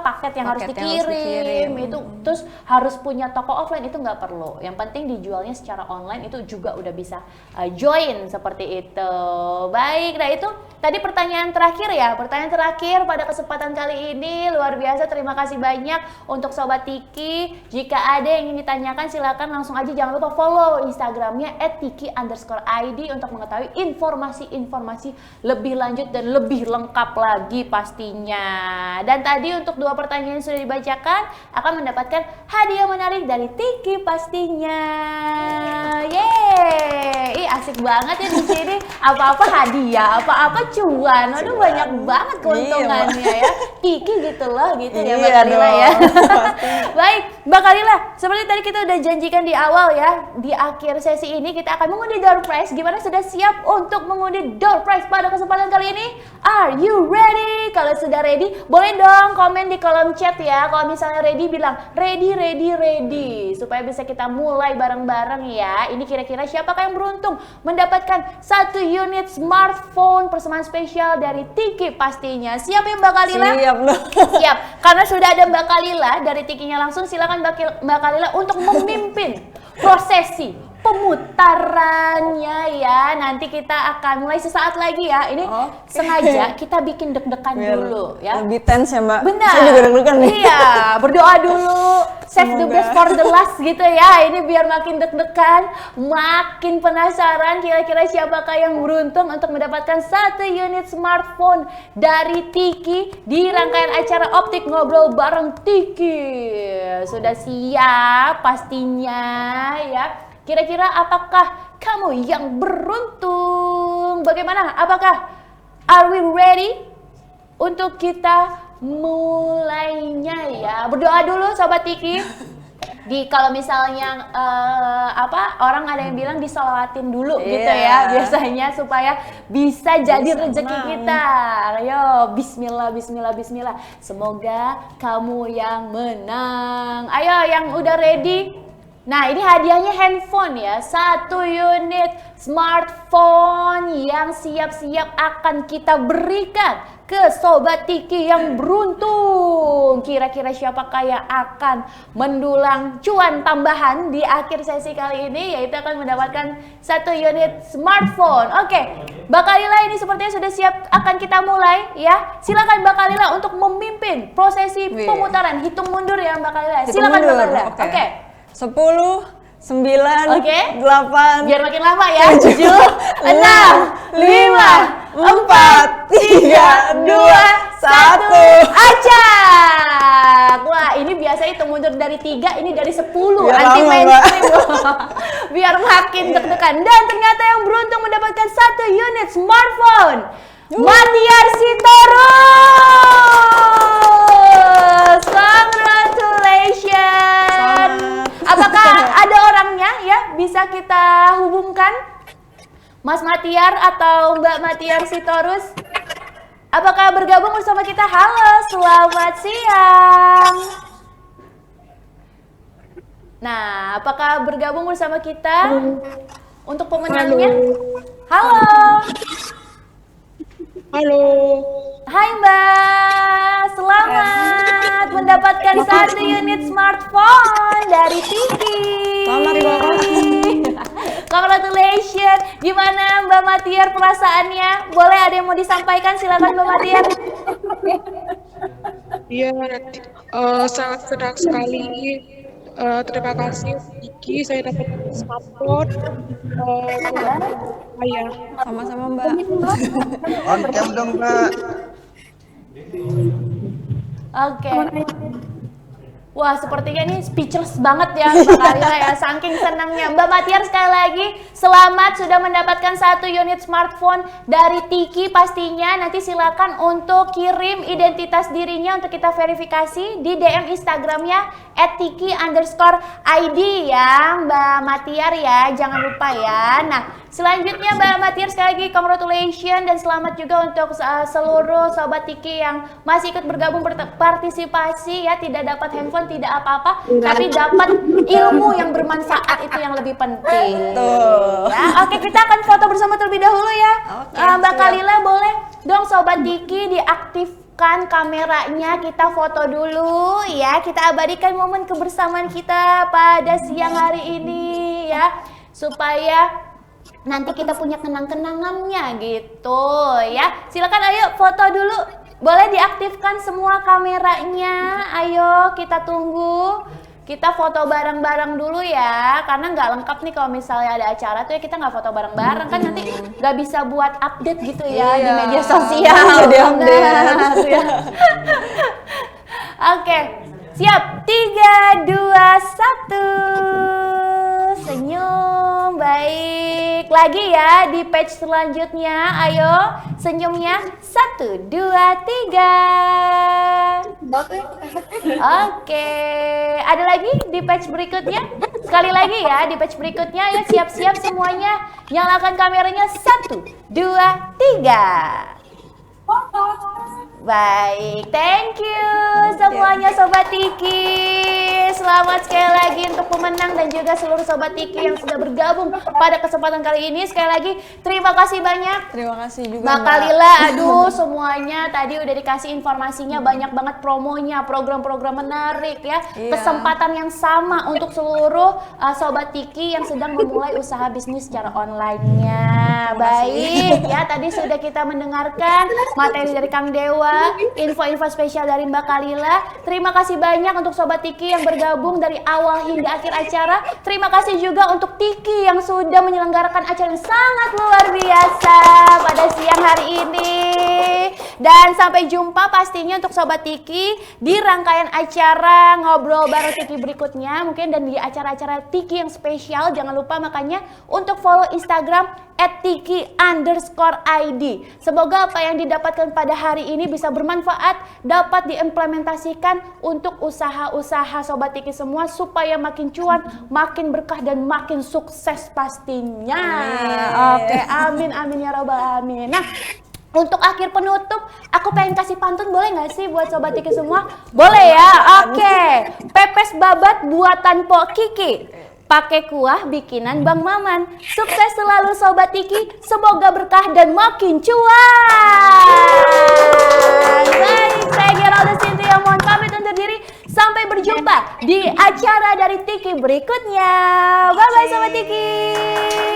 paket yang harus Paket yang harus dikirim dikirim. itu, terus harus punya toko offline itu nggak perlu. Yang penting dijualnya secara online itu juga udah bisa join seperti itu. Baik, nah itu tadi pertanyaan terakhir ya. Pertanyaan terakhir pada kesempatan kali ini luar biasa. Terima kasih banyak untuk Sobat Tiki. Jika ada yang ingin ditanyakan silakan langsung aja, jangan lupa follow Instagramnya @tiki_id untuk mengetahui informasi-informasi lebih lanjut dan lebih lengkap lagi pastinya. Dan tadi untuk 2 pertanyaan yang sudah dibacakan akan mendapatkan hadiah menarik dari Tiki pastinya. Yeay, ih asik banget ya di sini. Apa-apa hadiah, apa-apa cuan. Aduh banyak banget keuntungannya ya. Tiki gitu loh, gitu ya Mbak Iya Kalila ya. dong, pasti. Baik, Mbak Kalila, seperti tadi kita udah janjikan di awal ya, di akhir sesi ini kita akan mengundi door prize. Gimana, sudah siap untuk mengundi door prize pada kesempatan kali ini? Are you ready? Kalau sudah ready, boleh dong komen di kolom chat ya. Kalau misalnya ready, bilang ready, ready, ready. Supaya bisa kita mulai bareng-bareng ya. Ini kira-kira siapakah yang beruntung mendapatkan 1 unit smartphone persembahan spesial dari Tiki pastinya. Siap ya Mbak Kalila? Siap dong. Siap, karena sudah ada Mbak Kalila dari Tikinya langsung, silakan Mbak Kalila untuk memimpin prosesi pemutarannya ya. Nanti kita akan mulai sesaat lagi ya. Ini Oke. sengaja kita bikin deg-degan Biar dulu ya. Lebih tense ya Mbak. Benar. Saya juga deg-degan nih. Iya, berdoa dulu. Save the Semoga. best for the last gitu ya. Ini biar makin deg-degan, makin penasaran kira-kira siapakah yang beruntung untuk mendapatkan 1 unit smartphone dari Tiki di rangkaian acara Optik Ngobrol bareng Tiki. Sudah siap pastinya ya. Kira-kira apakah kamu yang beruntung? Bagaimana? Apakah are we ready untuk kita mulainya ya? Berdoa dulu Sobat Tiki. Kalau misalnya orang ada yang bilang disolawatin dulu gitu ya, Iya. biasanya supaya bisa jadi Bisa rezeki menang. kita. Ayo, bismillah, bismillah, bismillah. Semoga kamu yang menang. Ayo yang udah ready. Nah, ini hadiahnya handphone ya, 1 unit smartphone yang siap-siap akan kita berikan ke Sobat Tiki yang beruntung. Kira-kira siapakah yang akan mendulang cuan tambahan di akhir sesi kali ini, yaitu akan mendapatkan 1 unit smartphone. Oke, Mbak Kalila ini sepertinya sudah siap, akan kita mulai ya. Silakan Mbak Kalila untuk memimpin prosesi Wih. pemutaran. Hitung mundur ya Mbak Kalila. Hitung Silakan Mbak mundur, Kalila. oke. Oke. 10, 9, Oke. 8, Biar makin lama ya. 7, 6, 5, 4, 3, 2, 1. acak. Wah, ini biasa hitung mundur dari 3, ini dari 10. Biar Anti lama, mainstream loh. Biar makin deg-degan. Dan ternyata yang beruntung mendapatkan 1 unit smartphone, Matiar Sitorus. Congratulations. Apakah ada orangnya ya? Bisa kita hubungkan? Mas Matiar atau Mbak Matiar Sitorus? Apakah bergabung bersama kita? Halo, selamat siang. Nah, apakah bergabung bersama kita untuk pemenangnya? Halo. Halo. Hai Mbak, selamat mendapatkan 1 unit smartphone dari Tiki. Selamat, Congratulations. Gimana Mbak Matiar perasaannya? Boleh ada yang mau disampaikan? Silakan Mbak Matiar. Iya, sangat senang sekali. Terima kasih Kiki, saya dapat smartphone. Saya Sama-sama Mbak. On cam dong Mbak. Oke. Wah, sepertinya ini speechless banget ya Mbak Kalila ya, saking senangnya. Mbak Matiar sekali lagi, selamat sudah mendapatkan 1 unit smartphone dari Tiki pastinya. Nanti silakan untuk kirim identitas dirinya untuk kita verifikasi di DM Instagramnya @tiki_id ya Mbak Matiar ya, jangan lupa ya. Nah, selanjutnya Mbak Matiar sekali lagi congratulations dan selamat juga untuk seluruh Sobat Tiki yang masih ikut bergabung berpartisipasi ya, tidak dapat handphone tidak apa-apa, tapi dapat ilmu yang bermanfaat itu yang lebih penting. Ya, oke, kita akan foto bersama terlebih dahulu ya. Mbak Kalila boleh dong Sobat Tiki diaktifkan kameranya, kita foto dulu ya. Kita abadikan momen kebersamaan kita pada siang hari ini ya, supaya nanti kita punya kenang-kenangannya gitu ya. Silakan ayo foto dulu. Boleh diaktifkan semua kameranya. Ayo kita tunggu. Kita foto bareng-bareng dulu ya, karena nggak lengkap nih kalau misalnya ada acara tuh ya kita nggak foto bareng-bareng kan nanti nggak bisa buat update gitu ya di media sosial. Benar, ya. Oke, siap. 3, 2, 1. Senyum, baik. Lagi ya di page selanjutnya. Ayo, senyumnya 1, 2, 3. Oke, ada lagi di page berikutnya. Sekali lagi ya di page berikutnya. Ayo siap-siap semuanya. Nyalakan kameranya 1, 2, 3. Baik, thank you semuanya Sobat Tiki. Selamat sekali lagi untuk pemenang dan juga seluruh Sobat Tiki yang sudah bergabung pada kesempatan kali ini. Sekali lagi terima kasih banyak. Terima kasih juga Mbak Kalila, aduh semuanya tadi udah dikasih informasinya, banyak banget promonya, program-program menarik ya. Kesempatan yang sama untuk seluruh Sobat Tiki yang sedang memulai usaha bisnis secara online-nya. Baik ya, tadi sudah kita mendengarkan materi dari Kang Dewa, info-info spesial dari Mbak Kalila. Terima kasih banyak untuk Sobat Tiki yang bergabung dari awal hingga akhir acara. Terima kasih juga untuk Tiki yang sudah menyelenggarakan acara yang sangat luar biasa pada siang hari ini. Dan sampai jumpa pastinya untuk Sobat Tiki di rangkaian acara ngobrol bareng Tiki berikutnya mungkin, dan di acara-acara Tiki yang spesial. Jangan lupa makanya untuk follow Instagram @tiki_id. Semoga apa yang didapatkan pada hari ini bisa bermanfaat, dapat diimplementasikan untuk usaha-usaha Sobat Tiki semua supaya makin cuan, makin berkah dan makin sukses pastinya. Oke, amin amin ya robbal alamin. Nah, untuk akhir penutup, aku pengen kasih pantun, boleh nggak sih buat Sobat Tiki semua? Boleh ya? Oke. Pepes babat buatan Pok Kiki, pakai kuah bikinan Bang Maman. Sukses selalu Sobat Tiki, semoga berkah dan makin cuan. Baik, saya Geralda Cynthia mohon pamit undur diri. Sampai berjumpa di acara dari Tiki berikutnya. Bye-bye Sobat Tiki.